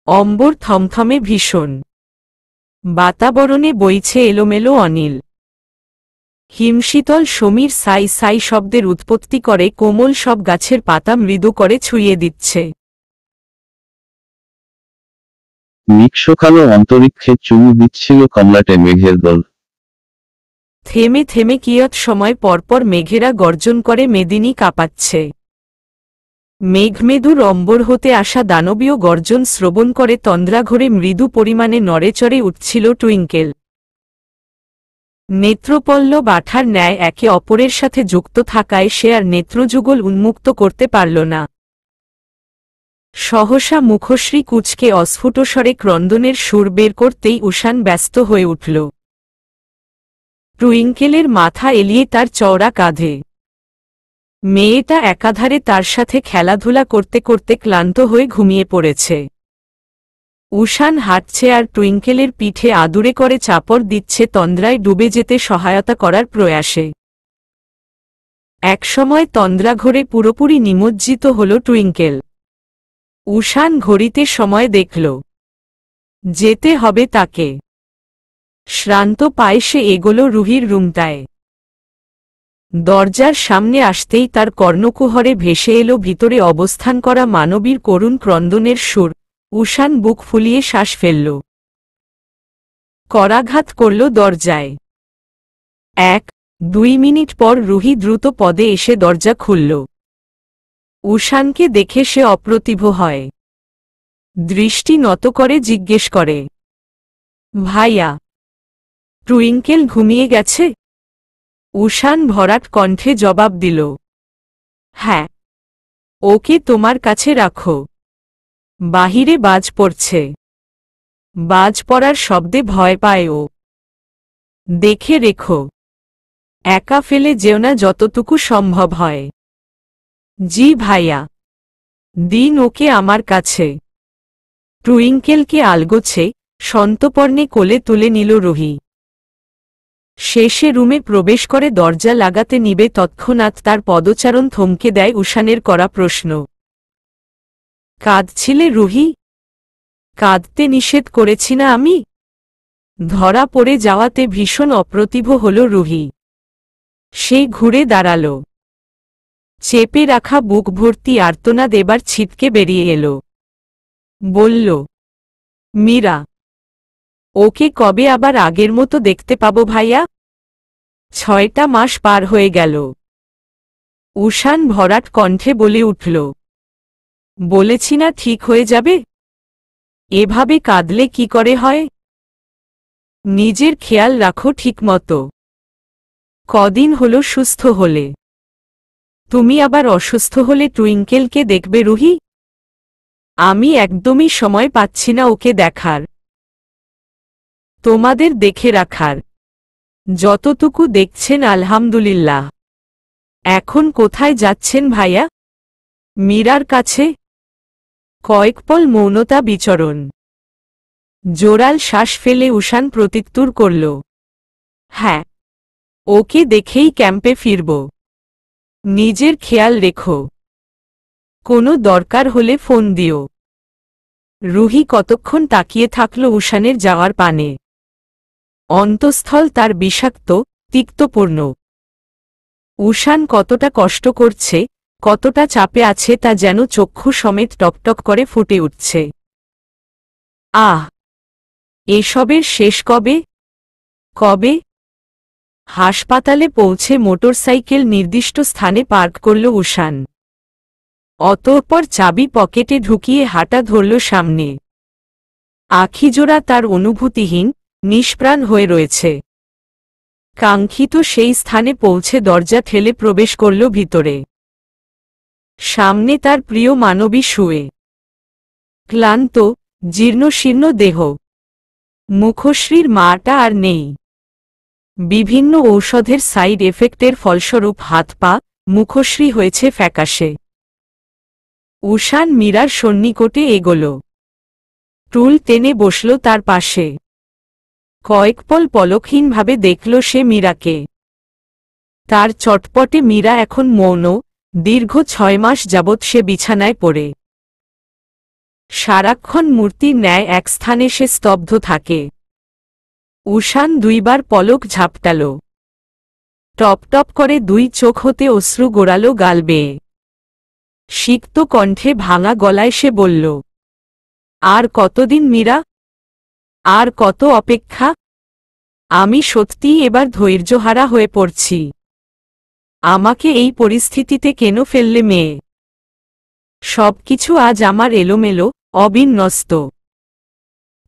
অম্বর থমথমে ভীষণ। বাতাবরণে বইছে এলোমেলো অনিল। হিমশীতল সমীর সাই সাই শব্দের উৎপত্তি করে কোমল সব গাছের পাতা মৃদু করে ছুঁয়ে দিচ্ছে। নিঃস্বকালো অন্তরিক্ষে চুমু দিচ্ছিল কমলাটে মেঘের দল। থেমে থেমে কিয়ৎ সময় পরপর মেঘেরা গর্জন করে মেদিনী কাঁপাচ্ছে। মেঘমেদুর অম্বর হতে আসা দানবীয় গর্জন শ্রবণ করে তন্দ্রাঘরে মৃদু পরিমাণে নড়েচড়ে উঠছিল টুইঙ্কেল। নেত্রপল্লব আঠার ন্যায় একে অপরের সাথে যুক্ত থাকায় সে আর নেত্রযুগল উন্মুক্ত করতে পারল না। সহসা মুখশ্রী কুঁচকে অস্ফুটস্বরে ক্রন্দনের সুর বের করতেই উশান ব্যস্ত হয়ে উঠল। টুইঙ্কেলের মাথা এলিয়ে তার চওড়া কাঁধে। মেয়েটা একাধারে তার সাথে খেলাধুলা করতে করতে ক্লান্ত হয়ে ঘুমিয়ে পড়েছে। উশান হাঁটছে আর টুইঙ্কেলের পিঠে আদুরে করে চাপড় দিচ্ছে তন্দ্রায় ডুবে যেতে সহায়তা করার প্রয়াসে। একসময় তন্দ্রাঘরে পুরোপুরি নিমজ্জিত হল টুইঙ্কেল। উশান ঘড়িতে সময় দেখল, যেতে হবে তাকে। শ্রান্ত পায়ে সে এগোল রুহির রুমটায়। দরজার সামনে আসতেই তার কর্ণকুহরে ভেসে এলো ভিতরে অবস্থান করা মানবীর করুণ ক্রন্দনের সুর। উশান বুক ফুলিয়ে শ্বাস ফেলল। করাঘাত করল দরজায়। 1-2 মিনিট পর রুহি দ্রুত পদে এসে দরজা খুলল। উষানকে দেখে সে অপ্রতিভ হয়। দৃষ্টি নত করে জিজ্ঞেস করে, ভাইয়া, টুইঙ্কেল ঘুমিয়ে গেছে? উষান ভরাট কণ্ঠে জবাব দিল, হ্যাঁ, ওকে তোমার কাছে রাখো। বাহিরে বাজ পড়ছে। বাজ পড়ার শব্দে ভয় পায় ও। দেখে রেখো, একা ফেলে যেও না যতটুকু সম্ভব হয়। জি ভাইয়া। দিন ওকে আমার কাছে। টুইঙ্কেলকে আলগোছে সন্তর্পণে কোলে তুলে নিল রুহি। শেষে রুমে প্রবেশ করে দরজা লাগাতে নিবে তৎক্ষণাৎ তার পদচারণ থমকে দেয় উষানের করা প্রশ্ন। কাঁদছিলে রুহি? কাঁদতে নিষেধ করেছি না আমি? ধরা পড়ে যাওয়াতে ভীষণ অপ্রতিভ হল রুহি। সে ঘুরে দাঁড়াল। চেপে রাখা বুক ভর্তি আর্তনাদ এবার ছিটকে বেরিয়ে এল। বলল, মীরা, ওকে কবে আবার আগের মতো দেখতে পাবো ভাইয়া? 6টা মাস পার হয়ে গেল। উষান ভরাট কণ্ঠে বলে উঠল, বলেছি না ঠিক হয়ে যাবে? এভাবে কাঁদলে কি করে হয়? নিজের খেয়াল রাখো ঠিকমতো। কদিন হলো সুস্থ হলে? তুমি আবার অসুস্থ হলে টুইঙ্কেলকে দেখবে রুহি? আমি একদমই সময় পাচ্ছি না ওকে দেখার, তোমাদের দেখে রাখার। যতটুকু দেখছেন আলহামদুলিল্লাহ। এখন কোথায় যাচ্ছেন ভাইয়া? মীরার কাছে। কয়েকপল মৌনতা বিচরণ। জোরাল শ্বাস ফেলে উষান প্রত্যুত্তর করল, হ্যাঁ, ওকে দেখেই ক্যাম্পে ফিরব। নিজের খেয়াল রেখো। কোনো দরকার হলে ফোন দিও। রুহি কতক্ষণ তাকিয়ে থাকল উষানের যাওয়ার পানে। অন্তঃস্থল তার বিষাক্ত, তিক্তপূর্ণ। উষান কতটা কষ্ট করছে, কতটা চাপে আছে তা যেন চক্ষু সমেত টকটক করে ফুটে উঠছে। আহ, এসবের শেষ কবে? কবে? হাসপাতালে পৌঁছে মোটরসাইকেল নির্দিষ্ট স্থানে পার্ক করল উষান। অতঃপর চাবি পকেটে ঢুকিয়ে হাঁটা ধরল সামনে। আখিজোড়া তার অনুভূতিহীন, নিষ্প্রাণ হয়ে রয়েছে। কাঙ্ক্ষিত সেই স্থানে পৌঁছে দরজা ঠেলে প্রবেশ করল ভিতরে। সামনে তার প্রিয় মানবী শুয়ে। ক্লান্ত, জীর্ণশীর্ণ দেহ। মুখশ্রীর মাটা আর নেই। বিভিন্ন ঔষধের সাইড এফেক্টের ফলস্বরূপ হাত পা, মুখশ্রী হয়েছে ফ্যাকাশে। উষান মীরার সন্নিকটে এগোল। টুল টেনে বসল তার পাশে। কয়েকপল পলকহীনভাবে দেখল সে মীরাকে। তার চটপটে মীরা এখন মৌন। দীর্ঘ 6 মাস যাবৎ সে বিছানায় পড়ে সারাক্ষণ মূর্তির ন্যায় এক স্থানে সে স্তব্ধ থাকে। উষান 2বার পলক ঝাপটাল। টপ টপ করে 2 চোখ হতে অশ্রু গোড়াল গাল বেয়ে। সিক্ত কণ্ঠে ভাঙা গলায় সে বলল, আর কতদিন মীরা? আর কত অপেক্ষা? আমি সত্যিই এবার ধৈর্যহারা হয়ে পড়ছি। আমাকে এই পরিস্থিতিতে কেন ফেললে মেয়ে? সবকিছু আজ আমার এলোমেলো, অবিন্যস্ত।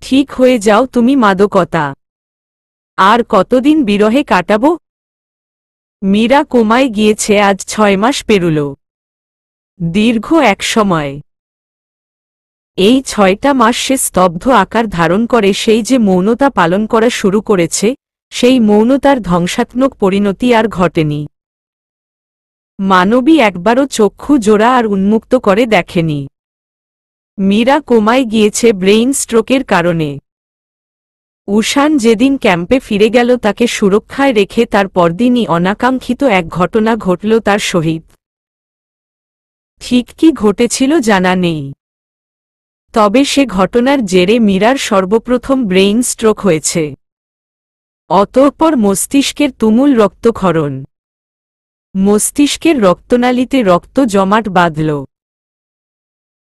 ঠিক হয়ে যাও তুমি মাদকতা। আর কতদিন বিরহে কাটাবো? মীরা কোমায় গিয়েছে আজ 6 মাস পেরুল। দীর্ঘ এক সময়। এই 6টা মাস সে স্তব্ধ আকার ধারণ করে সেই যে মৌনতা পালন করা শুরু করেছে, সেই মৌনতার ধ্বংসাত্মক পরিণতি আর ঘটেনি। মানবী একবারও চক্ষু জোড়া আর উন্মুক্ত করে দেখেনি। মীরা কোমায় গিয়েছে ব্রেইন স্ট্রোকের কারণে। উষান যেদিন ক্যাম্পে ফিরে গেল তাকে সুরক্ষায় রেখে তার পরদিনই অনাকাঙ্ক্ষিত এক ঘটনা ঘটল তার সহিত। ঠিক কি ঘটেছিল জানা নেই। তবে সে ঘটনার জেরে মীরার সর্বপ্রথম ব্রেইন স্ট্রোক হয়েছে। অতঃপর মস্তিষ্কের তুমুল রক্তক্ষরণ। মস্তিষ্কের রক্তনালীতে রক্ত জমাট বাঁধল।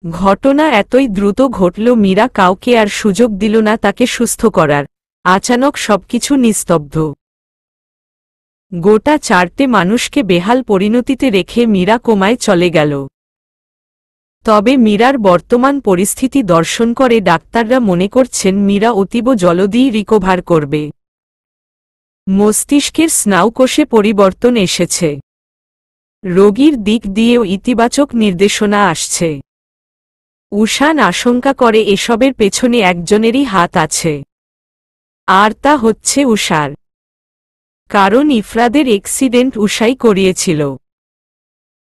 ঘটনা এতই দ্রুত ঘটল মীরা কাউকে আর সুযোগ দিল না তাকে সুস্থ করার, আচানক সবকিছু নিস্তব্ধ। গোটা 4টে মানুষকে বেহাল পরিণতিতে রেখে মীরা কোমায় চলে গেল। তবে মীরার বর্তমান পরিস্থিতি দর্শন করে ডাক্তাররা মনে করছেন মীরা অতীব জলদিই রিকভার করবে। মস্তিষ্কের স্নায়ুকোষে পরিবর্তন এসেছে। রোগীর দিক দিয়েও ইতিবাচক নির্দেশনা আসছে। উষান আশঙ্কা করে এসবের পেছনে একজনেরই হাত আছে, আর তা হচ্ছে উষার। কারণ ইফরাদের অ্যাক্সিডেন্ট উষাই করিয়েছিল।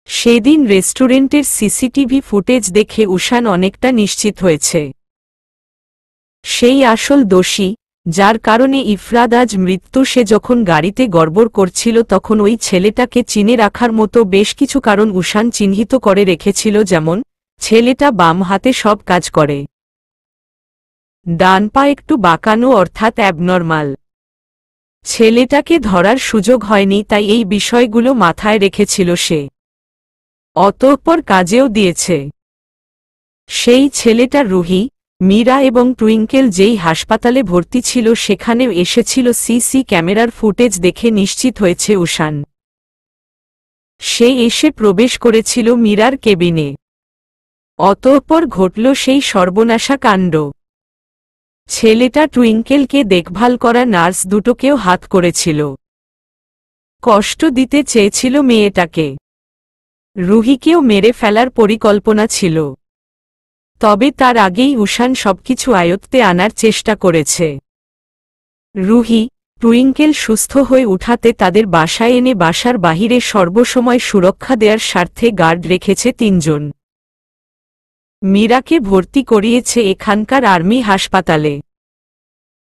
সেদিন রেস্টুরেন্টের সিসিটিভি ফুটেজ দেখে উষান অনেকটা নিশ্চিত হয়েছে সেই আসল দোষী, যার কারণে ইফরাদ আজ মৃত্যু। সে যখন গাড়িতে গড়বড় করছিল তখন ওই ছেলেটাকে চিনে রাখার মতো বেশ কিছু কারণ উষান চিহ্নিত করে রেখেছিল, যেমন ছেলেটা বাম হাতে সব কাজ করে, ডান পা একটু বাঁকানো অর্থাৎ অ্যাবনর্মাল। ছেলেটাকে ধরার সুযোগ হয়নি, তাই এই বিষয়গুলো মাথায় রেখেছিল সে। অতঃপর কাজেও দিয়েছে। সেই ছেলেটা রুহি, মীরা এবং টুইঙ্কেল যেই হাসপাতালে ভর্তি ছিল সেখানেও এসেছিল। সিসি ক্যামেরার ফুটেজ দেখে নিশ্চিত হয়েছে উষান। সে এসে প্রবেশ করেছিল মীরার কেবিনে। অতঃপর ঘটল সেই সর্বনাশা কাণ্ড। ছেলেটা টুইঙ্কেলকে দেখভাল করা নার্স দুটোকেও হাত করেছিল। কষ্ট দিতে চেয়েছিল মেয়েটাকে। রুহিকেও মেরে ফেলার পরিকল্পনা ছিল। তবে তার আগেই উষান সবকিছু আয়ত্তে আনার চেষ্টা করেছে। রুহি, টুইঙ্কেল সুস্থ হয়ে উঠাতে তাদের বাসায় এনে বাসার বাহিরে সর্বসময় সুরক্ষা দেওয়ার স্বার্থে গার্ড রেখেছে 3 জন। মীরাকে ভর্তি করিয়েছে এখানকার আর্মি হাসপাতালে।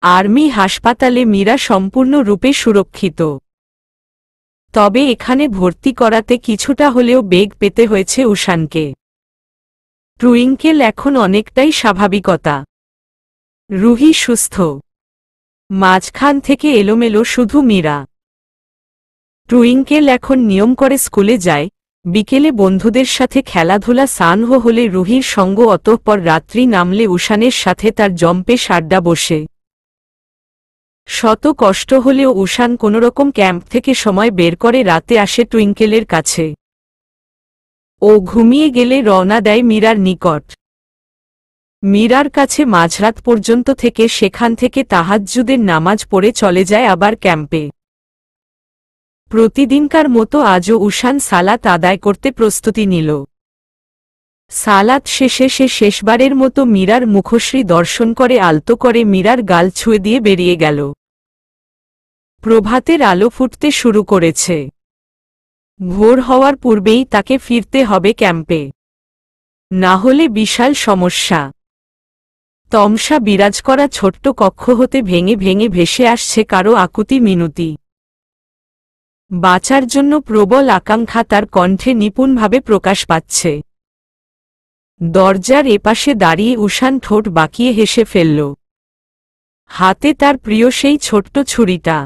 আর্মি হাসপাতালে মীরা সম্পূর্ণরূপে সুরক্ষিত। তবে এখানে ভর্তি করাতে কিছুটা হলেও বেগ পেতে হয়েছে উষানকে। টুইঙ্কেল এখন অনেকটাই স্বাভাবিকতা। রুহি সুস্থ। মাঝখান থেকে এলোমেলো শুধু মীরা। টুইঙ্কেল এখন নিয়ম করে স্কুলে যায়, বিকেলে বন্ধুদের সাথে খেলাধুলা সানহ হলে রুহির সঙ্গ, অতঃপর রাত্রি নামলে উষানের সাথে তার জম্পেশ আড্ডা বসে। শত কষ্ট হলেও উষান কোনোরকম ক্যাম্প থেকে সময় বের করে রাতে আসে টুইঙ্কেলের কাছে। ও ঘুমিয়ে গেলে রওনা দেয় মীরার নিকট। মীরার কাছে মাঝরাত পর্যন্ত থেকে সেখান থেকে তাহাজ্জুদের নামাজ পড়ে চলে যায় আবার ক্যাম্পে। প্রতিদিনকার মতো আজও উষান সালাত আদায় করতে প্রস্তুতি নিল। সালাত শেষে সে শেষবারের মতো মীরার মুখশ্রী দর্শন করে আলতো করে মীরার গাল ছুঁয়ে দিয়ে বেরিয়ে গেল। প্রভাতের আলো ফুটতে শুরু করেছে। ভোর হওয়ার পূর্বেই তাকে ফিরতে হবে ক্যাম্পে, না হলে বিশাল সমস্যা। তমসা বিরাজ করা ছোট্ট কক্ষ হতে ভেঙে ভেঙে ভেসে আসছে কারো আকুতি মিনতি। বাঁচার জন্য প্রবল আকাঙ্ক্ষা তার কণ্ঠে নিপুণভাবে প্রকাশ পাচ্ছে। দরজার এপাশে দাঁড়িয়ে উষান ঠোঁট বাঁকিয়ে হেসে ফেলল। হাতে তার প্রিয় সেই ছোট্ট ছুরিটা।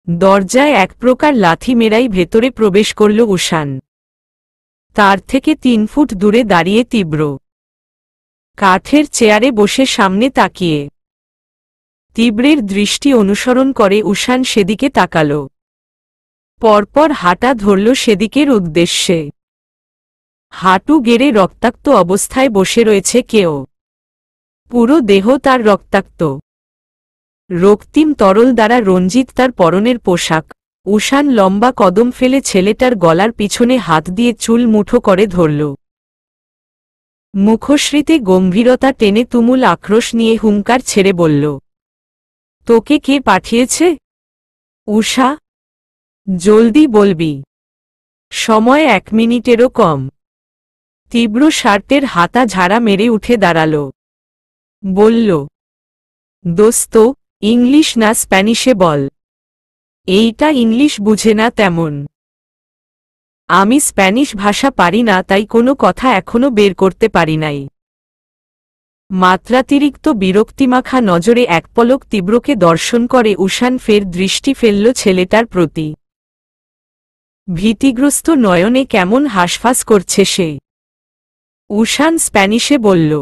দরজায় এক প্রকার লাথি মেরাই ভেতরে প্রবেশ করল উষান। তার থেকে 3 ফুট দূরে দাঁড়িয়ে তীব্র কাঠের চেয়ারে বসে সামনে তাকিয়ে তীব্রের দৃষ্টি অনুসরণ করে উষান সেদিকে তাকাল। পরপর হাঁটা ধরল সেদিকের উদ্দেশ্যে। হাঁটু গেড়ে রক্তাক্ত অবস্থায় বসে রয়েছে কেউ। পুরো দেহ তার রক্তাক্ত। রক্তিম তরল দ্বারা রঞ্জিত তার পরনের পোশাক। উষান লম্বা কদম ফেলে ছেলেটার গলার পিছনে হাত দিয়ে চুল মুঠো করে ধরল। মুখশ্রীতে গম্ভীরতা টেনে তুমুল আক্রোশ নিয়ে হুঙ্কার ছেড়ে বলল, তোকে কে পাঠিয়েছে? উষা, জলদি বলবি, সময় 1 মিনিটেরও কম। তীব্র শার্টের হাতা ঝাড়া মেরে উঠে দাঁড়াল। বলল, দোস্ত, ইংলিশ না স্প্যানিশে বল। এইটা ইংলিশ বুঝে না তেমন। আমি স্প্যানিশ ভাষা পারি না, তাই কোনো কথা এখনো বের করতে পারি নাই। মাত্রাতিরিক্ত বিরক্তিমাখা নজরে এক পলক তীব্রকে দর্শন করে উষান ফের দৃষ্টি ফেলল ছেলেটার প্রতি। ভীতিগ্রস্ত নয়নে কেমন হাঁসফাঁস করছে সে। উষান স্প্যানিশে বলল,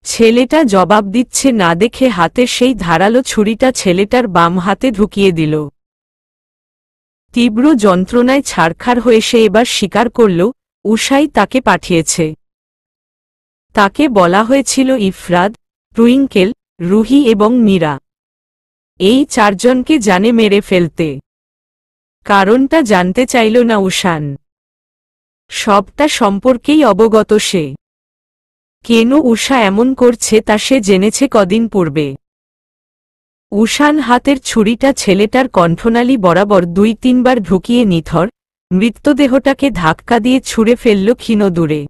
ছেলেটা জবাব দিচ্ছে না দেখে হাতের সেই ধারালো ছুরিটা ছেলেটার বাম হাতে ঢুকিয়ে দিল। তীব্র যন্ত্রণায় ছারখার হয়ে সে এবার স্বীকার করল, উষাই তাকে পাঠিয়েছে। তাকে বলা হয়েছিল ইফরাদ, টুইঙ্কেল, রুহি এবং মীরা, এই চারজনকে জানে মেরে ফেলতে। কারণটা জানতে চাইল না উষান। সবটা সম্পর্কেই অবগত সে। কেন উষা এমন করছে তা সে জেনেছে কদিন পূর্বে। উষান হাতের ছুরিটা ছেলেটার কণ্ঠনালী বরাবর 2-3 বার ঢুকিয়ে নিথর মৃতদেহটাকে ধাক্কা দিয়ে ছুঁড়ে ফেলল ক্ষীণ দূরে।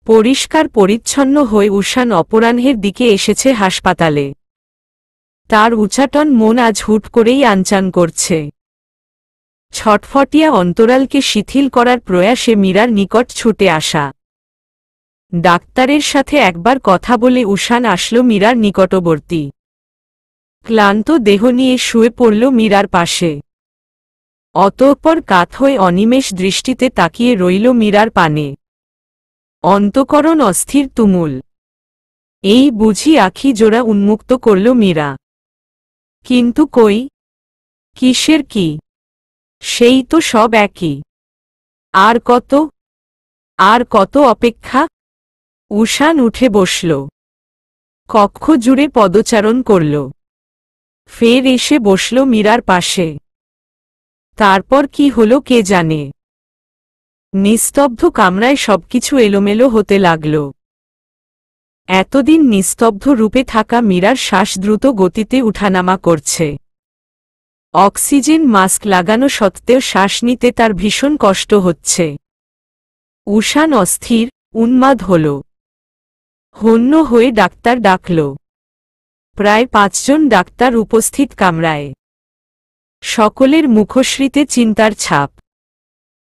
পরিষ্কার পরিচ্ছন্ন হয়ে উষান অপরাহ্নের দিকে এসেছে হাসপাতালে। তার উচাটন মন আজ হুট করেই আনচান করছে। ছটফটিয়া অন্তরালকে শিথিল করার প্রয়াসে মীরার নিকট ছুটে আসা। ডাক্তারের সাথে একবার কথা বলে উষান আসলো মীরার নিকটবর্তী। ক্লান্ত দেহ নিয়ে শুয়ে পড়ল মীরার পাশে। অতঃপর কাত হয়ে অনিমেষ দৃষ্টিতে তাকিয়ে রইল মীরার পানে। অন্তঃকরণ অস্থির তুমুল। এই বুঝি আখি জোড়া উন্মুক্ত করল মীরা। কিন্তু কই, কিসের কি? সেই তো সব একই। আর কত অপেক্ষা? উষান উঠে বসল। কক্ষ জুড়ে পদচারণ করল। ফের এসে বসল মীরার পাশে। তারপর কি হলো কে জানে। নিস্তব্ধ কামরায় সবকিছু এলোমেলো হতে লাগল। এতদিন নিস্তব্ধ রূপে থাকা মীরার শ্বাস দ্রুত গতিতে উঠানামা করছে। অক্সিজেন মাস্ক লাগানো সত্ত্বেও শ্বাস নিতে তার ভীষণ কষ্ট হচ্ছে। উষান অস্থির, উন্মাদ হল। হন্য হয়ে ডাক্তার ডাকল। প্রায় 5 জন ডাক্তার উপস্থিত কামরায়। সকলের মুখশ্রীতে চিন্তার ছাপ।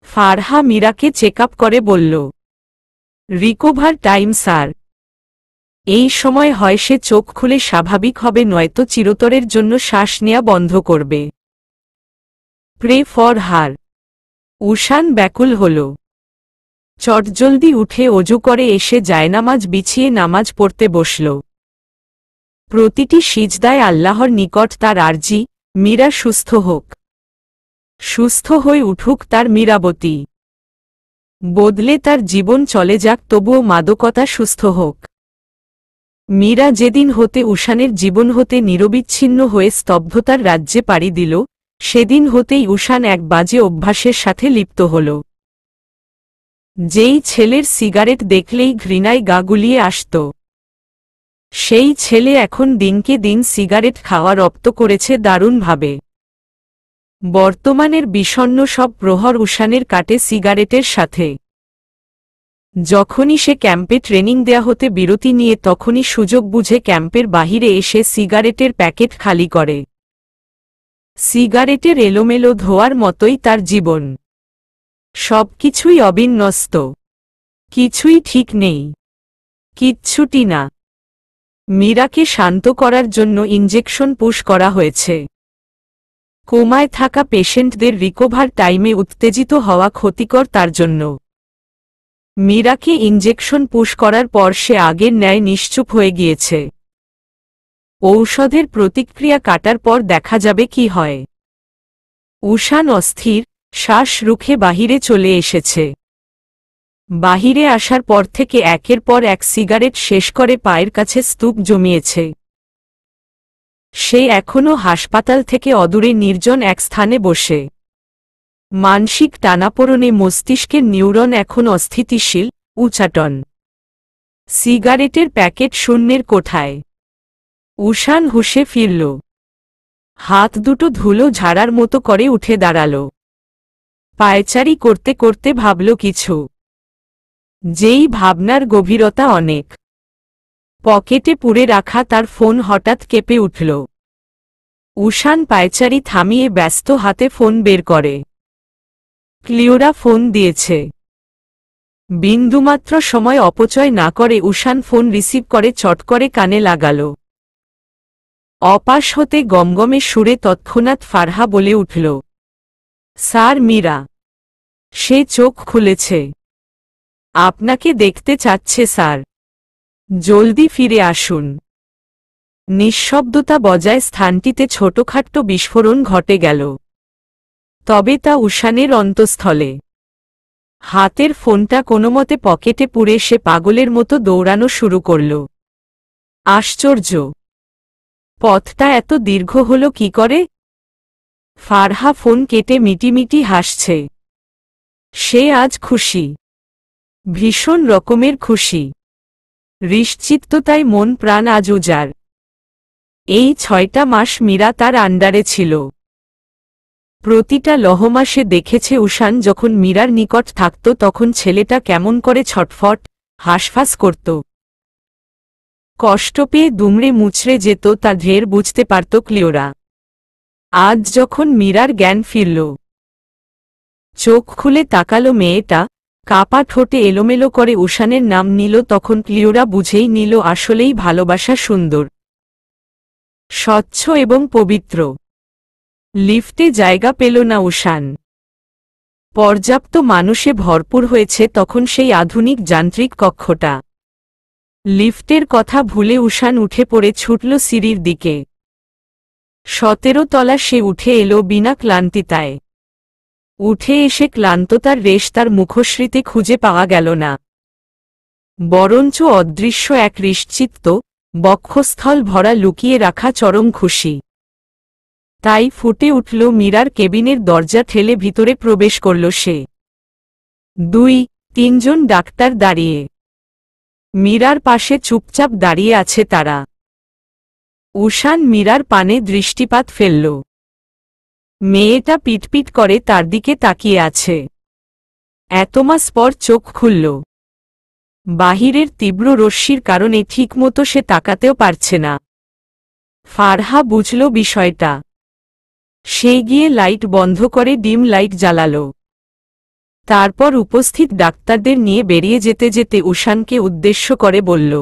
ফারহা মীরাকে চেকআপ করে বলল, রিকভার টাইম স্যার। এই সময় হয় সে চোখ খুলে স্বাভাবিক হবে, নয়তো চিরতরের জন্য শ্বাস নেয়া বন্ধ করবে। Pray for her. উষান ব্যাকুল হল। চটজলদি উঠে অজু করে এসে জায়নামাজ বিছিয়ে নামাজ পড়তে বসল। প্রতিটি সিজদায় আল্লাহর নিকট তার আরজি, মীরা সুস্থ হোক। সুস্থ হয়ে উঠুক তার মীরাবতী। বদলে তার জীবন চলে যাক, তবুও মাদকতা সুস্থ হোক। মীরা যেদিন হতে উষানের জীবন হতে নিরবিচ্ছিন্ন হয়ে স্তব্ধতার রাজ্যে পাড়ি দিল, সেদিন হতেই উষান এক বাজে অভ্যাসের সাথে লিপ্ত হল। যেই ছেলের সিগারেট দেখলেই ঘৃণায় গা গুলিয়ে আসত, সেই ছেলে এখন দিনকে দিন সিগারেট খাওয়া রপ্ত করেছে দারুণভাবে। বর্তমানের বিষণ্ণ সব প্রহর উষানের কাটে সিগারেটের সাথে। যখনই সে ক্যাম্পে ট্রেনিং দেয়া হতে বিরতি নিয়ে তখনই সুযোগ বুঝে ক্যাম্পের বাহিরে এসে সিগারেটের প্যাকেট খালি করে। সিগারেটের এলোমেলো ধোয়ার মতোই তার জীবন। সবকিছুই অবিন্যস্ত। কিছুই ঠিক নেই। কিচ্ছুটি না। মীরাকে শান্ত করার জন্য ইনজেকশন পুশ করা হয়েছে। কোমায় থাকা পেশেন্টদের রিকভার টাইমে উত্তেজিত হওয়া ক্ষতিকর তার জন্য। মীরাকে ইনজেকশন পুশ করার পর সে আগের ন্যায় নিশ্চুপ হয়ে গিয়েছে। ঔষধের প্রতিক্রিয়া কাটার পর দেখা যাবে কি হয়। উষান অস্থির, শ্বাস রুখে বাহিরে চলে এসেছে। বাহিরে আসার পর থেকে একের পর এক সিগারেট শেষ করে পায়ের কাছে স্তূপ জমিয়েছে। সে এখনও হাসপাতাল থেকে অদূরে নির্জন এক স্থানে বসে। মানসিক টানাপোড়েনে মস্তিষ্কের নিউরন এখন অস্থিতিশীল, উচাটন। সিগারেটের প্যাকেট শূন্যের কোঠায়। উষান হুঁশে ফিরল। হাত দুটো ধুলো ঝাড়ার মতো করে উঠে দাঁড়াল। পায়চারি করতে করতে ভাবল কিছু। যেই ভাবনার গভীরতা অনেক। পকেটে পুরে রাখা তার ফোন হঠাৎ কেঁপে উঠল। উষান পায়চারি থামিয়ে ব্যস্ত হাতে ফোন বের করে। ক্লিওরা ফোন দিয়েছে। বিন্দুমাত্র সময় অপচয় না করে উষান ফোন রিসিভ করে চট করে কানে লাগাল। অপাশ হতে গমগমে সুরে তৎক্ষণাৎ ফারহা বলে উঠল, স্যার মীরা। সে চোখ খুলেছে। আপনাকে দেখতে চাচ্ছে স্যার। জলদি ফিরে আসুন। নিঃশব্দতা বজায় স্থানটিতে ছোটখাট্ট বিস্ফোরণ ঘটে গেল। তবে তা উষানের অন্তঃস্থলে। হাতের ফোনটা কোনোমতে পকেটে পুরে সে পাগলের মতো দৌড়ানো শুরু করল। আশ্চর্য! পথটা এত দীর্ঘ হলো কি করে? ফারহা ফোন কেটে মিটিমিটি হাসছে। সে আজ খুশি, ভীষণ রকমের খুশি। নিশ্চিততায় মন প্রাণ আজ উজাড়। এই 6টা মাস মীরা তার আন্ডারে ছিল। প্রতিটা লহমা সে দেখেছে উষান যখন মীরার নিকট থাকত তখন ছেলেটা কেমন করে ছটফট হাঁসফাঁস করত। কষ্ট পেয়ে দুমড়ে মুচড়ে যেত তা ঢের বুঝতে পারত ক্লিওরা। আজ যখন মীরার জ্ঞান ফিরল, চোখ খুলে তাকালো মেয়েটা, কাপা ঠোঁটে এলোমেলো করে উষানের নাম নিল, তখন ক্লিওরা বুঝেই নিল আসলেই ভালোবাসা সুন্দর, স্বচ্ছ এবং পবিত্র। লিফটে জায়গা পেল না উষান। পর্যাপ্ত মানুষে ভরপুর হয়েছে তখন সেই আধুনিক যান্ত্রিক কক্ষটা। লিফটের কথা ভুলে উষান উঠে পড়ে ছুটল সিঁড়ির দিকে। 17 তলা সে উঠে এলো বিনা ক্লান্তিতায়। উঠে এসে ক্লান্ততার রেশ তার মুখশ্রীতে খুঁজে পাওয়া গেল না, বরঞ্চ অদৃশ্য এক নিশ্চিত বক্ষস্থল ভরা লুকিয়ে রাখা চরম খুশি। তাই ফুটে উঠল মীরার কেবিনের দরজা ঠেলে ভিতরে প্রবেশ করল সে। 2-3 জন ডাক্তার দাঁড়িয়ে। মীরার পাশে চুপচাপ দাঁড়িয়ে আছে তারা। উষান মীরার পানে দৃষ্টিপাত ফেলল। মেয়েটা পিটপিট করে তার দিকে তাকিয়ে আছে। এত মাস পর চোখ খুলল। বাহিরের তীব্র রশ্মির কারণে ঠিকমতো সে তাকাতেও পারছে না। ফারহা বুঝল বিষয়টা। সে গিয়ে লাইট বন্ধ করে ডিম লাইট জ্বালালো। তারপর উপস্থিত ডাক্তারদের নিয়ে বেরিয়ে যেতে যেতে উষানকে উদ্দেশ্য করে বলল,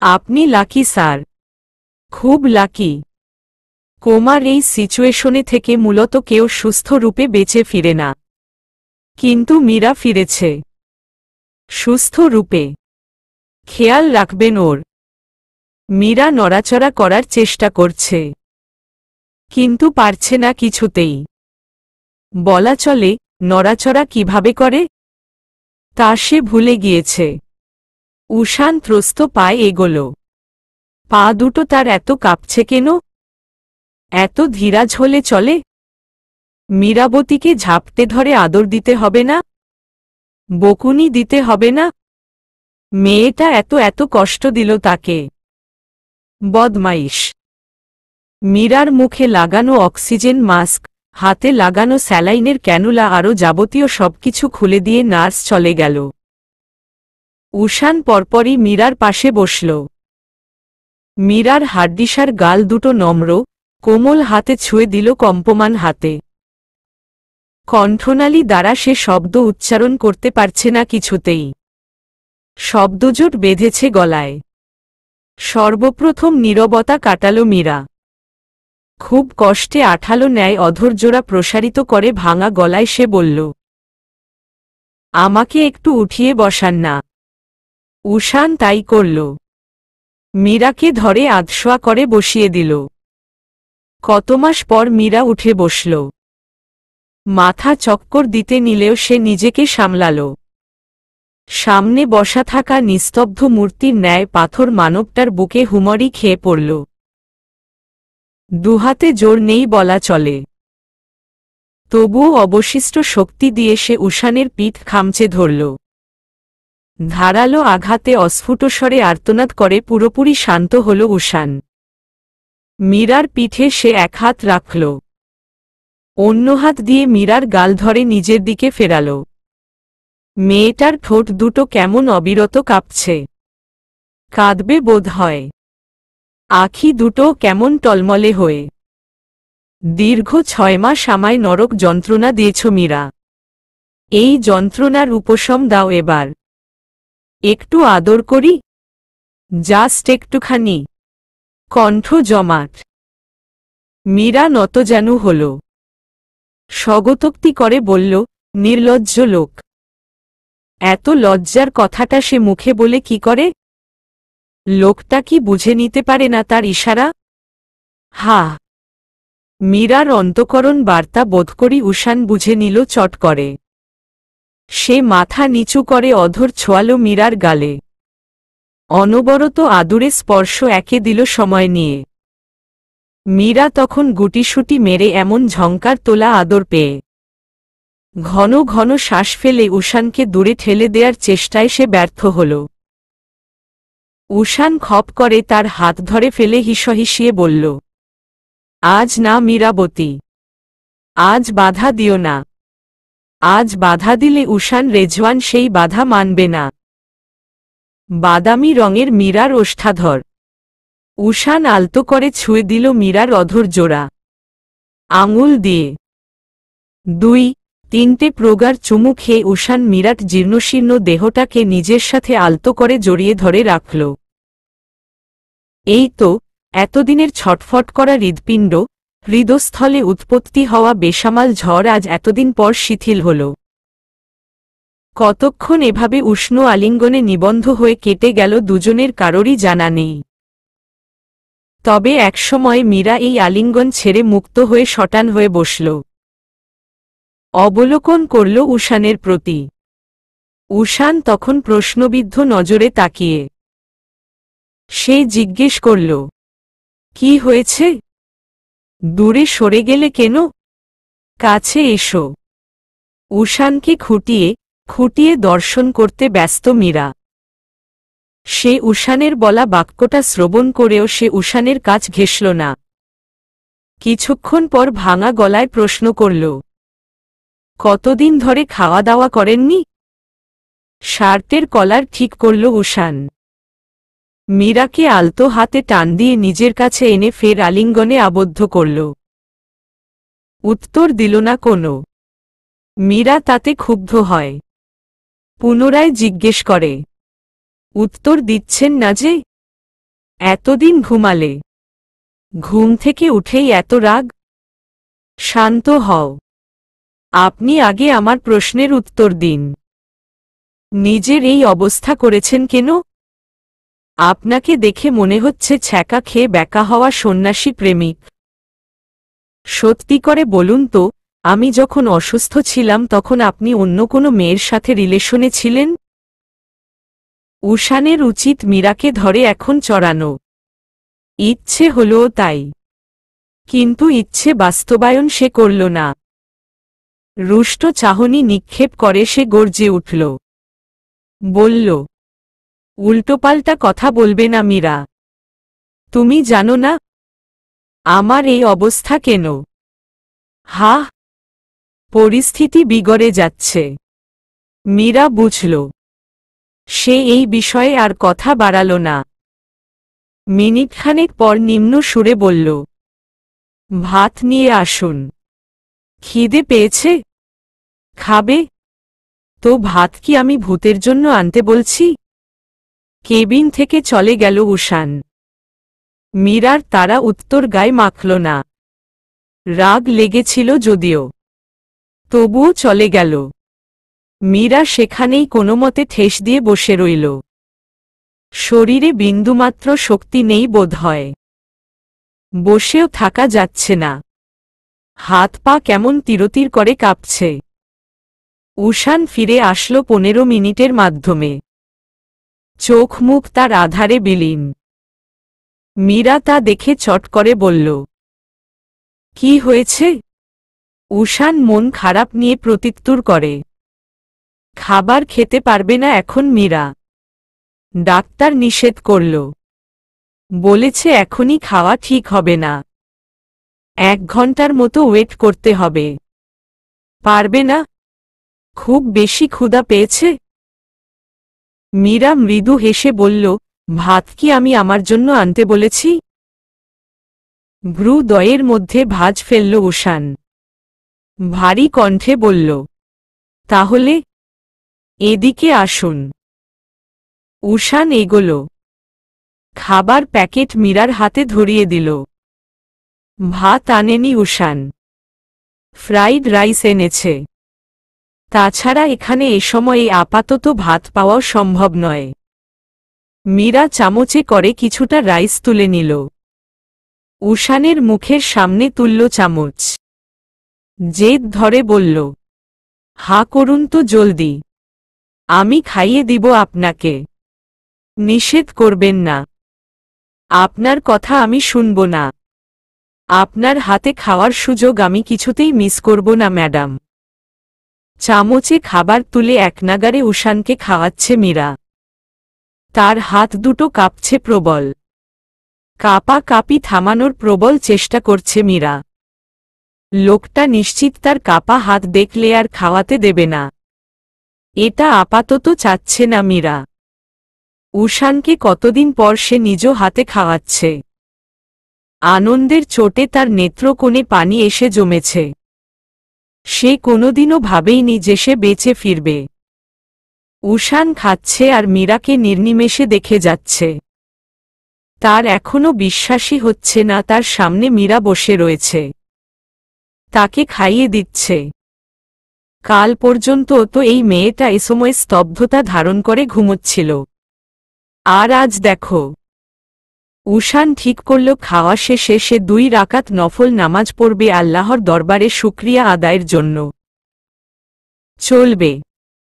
আপনি লাকি স্যার, খুব লাকি। কোমার এই সিচুয়েশনে থেকে মূলত কেউ সুস্থ রূপে বেঁচে ফিরে না, কিন্তু মীরা ফিরেছে সুস্থ রূপে। খেয়াল রাখবেন ওর। মীরা নড়াচড়া করার চেষ্টা করছে, কিন্তু পারছে না কিছুতেই। বলা চলে নড়াচড়া কিভাবে করে তা সে ভুলে গিয়েছে। উষান ত্রস্ত পায়ে এগোল। পা দুটো তার এত কাঁপছে কেন? এত ধীরাজ হলে চলে? মীরাবতীকে ঝাপটে ধরে আদর দিতে হবে না? বকুনি দিতে হবে না? মেয়েটা এত এত কষ্ট দিল তাকে। বদমাইশ। মীরার মুখে লাগানো অক্সিজেন মাস্ক, হাতে লাগানো স্যালাইনের ক্যানুলা আরও যাবতীয় সবকিছু খুলে দিয়ে নার্স চলে গেল। উষান পরপরই মীরার পাশে বসল। মীরার হাড্ডিসার গাল দুটো নম্র কোমল হাতে ছুঁয়ে দিল কম্পমান হাতে। কণ্ঠনালী দ্বারা সে শব্দ উচ্চারণ করতে পারছে না কিছুতেই। শব্দজোট বেঁধেছে গলায়। সর্বপ্রথম নীরবতা কাটাল মীরা। খুব কষ্টে আঠালো ন্যায় অধৈর্যরা প্রসারিত করে ভাঙা গলায় সে বলল, আমাকে একটু উঠিয়ে বসান না। উষান তাই করল। মীরাকে ধরে আধশোয়া করে বসিয়ে দিল। কত মাস পর মীরা উঠে বসল। মাথা চক্কর দিতে নিলেও সে নিজেকে সামলাল। সামনে বসা থাকা নিস্তব্ধ মূর্তির ন্যায় পাথর মানবটার বুকে হুমড়ি খেয়ে পড়ল। দুহাতে জোর নেই বলা চলে। তবুও অবশিষ্ট শক্তি দিয়ে সে উষানের পিঠ খামচে ধরল। ধারালো আঘাতে অস্ফুটস্বরে আর্তনাদ করে পুরোপুরি শান্ত হল উষান। মীরার পিঠে সে এক হাত রাখল, অন্য হাত দিয়ে মীরার গাল ধরে নিজের দিকে ফেরাল। মেয়েটার ঠোঁট দুটো কেমন অবিরত কাঁপছে। কাঁদবে বোধ হয়। আখি দুটো কেমন টলমলে হয়ে। দীর্ঘ 6 মাস আমায় নরক যন্ত্রণা দিয়েছ মীরা। এই যন্ত্রণার উপশম দাও এবার। একটু আদর করি, জাস্ট একটুখানি। কণ্ঠ জমাট। মীরা নতজানু হল। স্বগতোক্তি করে বলল, নির্লজ্জ লোক। এত লজ্জার কথাটা সে মুখে বলে কি করে? লোকটা কি বুঝে নিতে পারে না তার ইশারা? হা। মীরার অন্তঃকরণ বার্তা বোধ করি উষান বুঝে নিল চট করে। সে মাথা নিচু করে অধর ছোয়ালো মীরার গালে। অনবরত আদুরে স্পর্শ একে দিল সময় নিয়ে। মীরা তখন গুটিসুটি মেরে এমন ঝঙ্কার তোলা আদর পেয়ে ঘন ঘন শ্বাস ফেলে উষানকে দূরে ঠেলে দেওয়ার চেষ্টায় সে ব্যর্থ হল। উষান খপ করে তার হাত ধরে ফেলে হিসহিসিয়ে বলল, আজ না মীরাবতী, আজ বাধা দিও না। আজ বাধা দিলে উষান রেজওয়ান সেই বাধা মানবে না। বাদামি রঙের মীরার ওষ্ঠাধর। উষান আলতো করে ছুঁয়ে দিল মীরার অধর জোড়া আঙুল দিয়ে। 2-3টে প্রগাঢ় চুমু খেয়ে উষান মীরাট জীর্ণশীর্ণ দেহটাকে নিজের সাথে আলতো করে জড়িয়ে ধরে রাখল। এই তো এতদিনের ছটফট করা হৃৎপিণ্ড, হৃদস্থলে উৎপত্তি হওয়া বেসামাল ঝড় আজ এতদিন পর শিথিল হল। কতক্ষণ এভাবে উষ্ণ আলিঙ্গনে নিবন্ধ হয়ে কেটে গেল দুজনের কারোরই জানা নেই। তবে একসময় মীরা এই আলিঙ্গন ছেড়ে মুক্ত হয়ে শটান হয়ে বসল। অবলোকন করল উষানের প্রতি। উষান তখন প্রশ্নবিদ্ধ নজরে তাকিয়ে। সে জিজ্ঞেস করল, কি হয়েছে? দূরে সরে গেলে কেন? কাছে এসো। উষানকে খুঁটিয়ে খুঁটিয়ে দর্শন করতে ব্যস্ত মীরা। সে উষানের বলা বাক্যটা শ্রবণ করেও সে উষানের কাছ ঘেঁষল না। কিছুক্ষণ পর ভাঙা গলায় প্রশ্ন করল, কতদিন ধরে খাওয়া দাওয়া করেননি? শার্টের কলার ঠিক করল উষান। মীরাকে আলতো হাতে টান দিয়ে নিজের কাছে এনে ফের আলিঙ্গনে আবদ্ধ করল। উত্তর দিল না কোনো। মীরা তাতে ক্ষুব্ধ হয়। পুনরায় জিজ্ঞেস করে, উত্তর দিচ্ছেন না যে? এতদিন ঘুমালে, ঘুম থেকে উঠেই এত রাগ? শান্ত হও। আপনি আগে আমার প্রশ্নের উত্তর দিন। নিজের এই অবস্থা করেছেন কেন? আপনাকে দেখে মনে হচ্ছে ছ্যাঁকা খেয়ে ব্যাকা হওয়া সন্ন্যাসী প্রেমিক। সত্যি করে বলুন তো, আমি যখন অসুস্থ ছিলাম তখন আপনি অন্য কোনো মেয়ের সাথে রিলেশনে ছিলেন? উষানের উচিত মীরাকে ধরে এখন চড়ানো। ইচ্ছে হলও তাই, কিন্তু ইচ্ছে বাস্তবায়ন সে করল না। রুষ্ট চাহনি নিক্ষেপ করে সে গর্জে উঠল। বলল, উল্টোপাল্টা কথা বলবে না মীরা। তুমি জানো না আমার এই অবস্থা কেন? হা। পরিস্থিতি বিগড়ে যাচ্ছে। মীরা বুঝল। সে এই বিষয়ে আর কথা বাড়াল না। মিনিটখানেক পর নিম্ন সুরে বলল, ভাত নিয়ে আসুন। খিদে পেয়েছে? খাবে তো ভাত কি আমি ভূতের জন্য আনতে বলছি? কেবিন থেকে চলে গেল উষান। মীরার তারা উত্তর গায়ে মাখল না। রাগ লেগেছিল যদিও, তবুও চলে গেল। মীরা সেখানেই কোনোমতে ঠেস দিয়ে বসে রইল। শরীরে বিন্দুমাত্র শক্তি নেই বোধ হয়। বসেও থাকা যাচ্ছে না। হাত পা কেমন তিরতির করে কাঁপছে। উষান ফিরে আসলো 15 মিনিটের মাধ্যমে। চোখ মুখ তার আধারে বিলীন। মীরা তা দেখে চট করে বলল, কি হয়েছে? উষান মন খারাপ নিয়ে প্রত্যুত্তর করে, খাবার খেতে পারবে না এখন মীরা। ডাক্তার নিষেধ করল। বলেছে এখনই খাওয়া ঠিক হবে না। 1 ঘন্টার মতো ওয়েট করতে হবে। পারবে না? খুব বেশি ক্ষুধা পেয়েছে? মীরা মৃদু হেসে বলল, ভাত কি আমি আমার জন্য আনতে বলেছি? ভ্রুদ্বয়ের মধ্যে ভাঁজ ফেলল উষান। ভারী কণ্ঠে বলল, তাহলে এদিকে আসুন। উষান এগোল। খাবার প্যাকেট মীরার হাতে ধরিয়ে দিল। ভাত আনেনি উষান, ফ্রাইড রাইস এনেছে। তাছাড়া এখানে এ সময়ে আপাতত ভাত পাওয়াও সম্ভব নয়। মীরা চামচে করে কিছুটা রাইস তুলে নিল। উষানের মুখের সামনে তুলল চামচ। জেদ ধরে বলল, হা করুন তো জলদি, আমি খাইয়ে দিব আপনাকে। নিষেধ করবেন না, আপনার কথা আমি শুনব না। আপনার হাতে খাওয়ার সুযোগ আমি কিছুতেই মিস করব না ম্যাডাম। চামচে খাবার তুলে একনাগারে উষানকে খাওয়াচ্ছে মীরা। তার হাত দুটো কাঁপছে প্রবল। কাঁপি থামানোর প্রবল চেষ্টা করছে মীরা। লোকটা নিশ্চিত তার কাঁপা হাত দেখলে আর খাওয়াতে দেবে না। এটা আপাতত চাচ্ছে না মীরা। উষানকে কতদিন পর সে নিজ হাতে খাওয়াচ্ছে। আনন্দের চোটে তার নেত্রকোণে পানি এসে জমেছে। সে কোনোদিনও ভাবেইনি যে সে বেঁচে ফিরবে। উষান খাচ্ছে আর মীরাকে নির্নিমেষে দেখে যাচ্ছে। তার এখনো বিশ্বাসই হচ্ছে না তার সামনে মীরা বসে রয়েছে, তাকে খাইয়ে দিচ্ছে। কাল পর্যন্ত তো এই মেয়েটা এ সময় স্তব্ধতা ধারণ করে ঘুমোচ্ছিল, আর আজ দেখো। উষান ঠিক করল খাওয়া শেষে সে 2 রাকাত নফল নামাজ পড়বে আল্লাহর দরবারে শুকরিয়া আদায়ের জন্য। চলবে।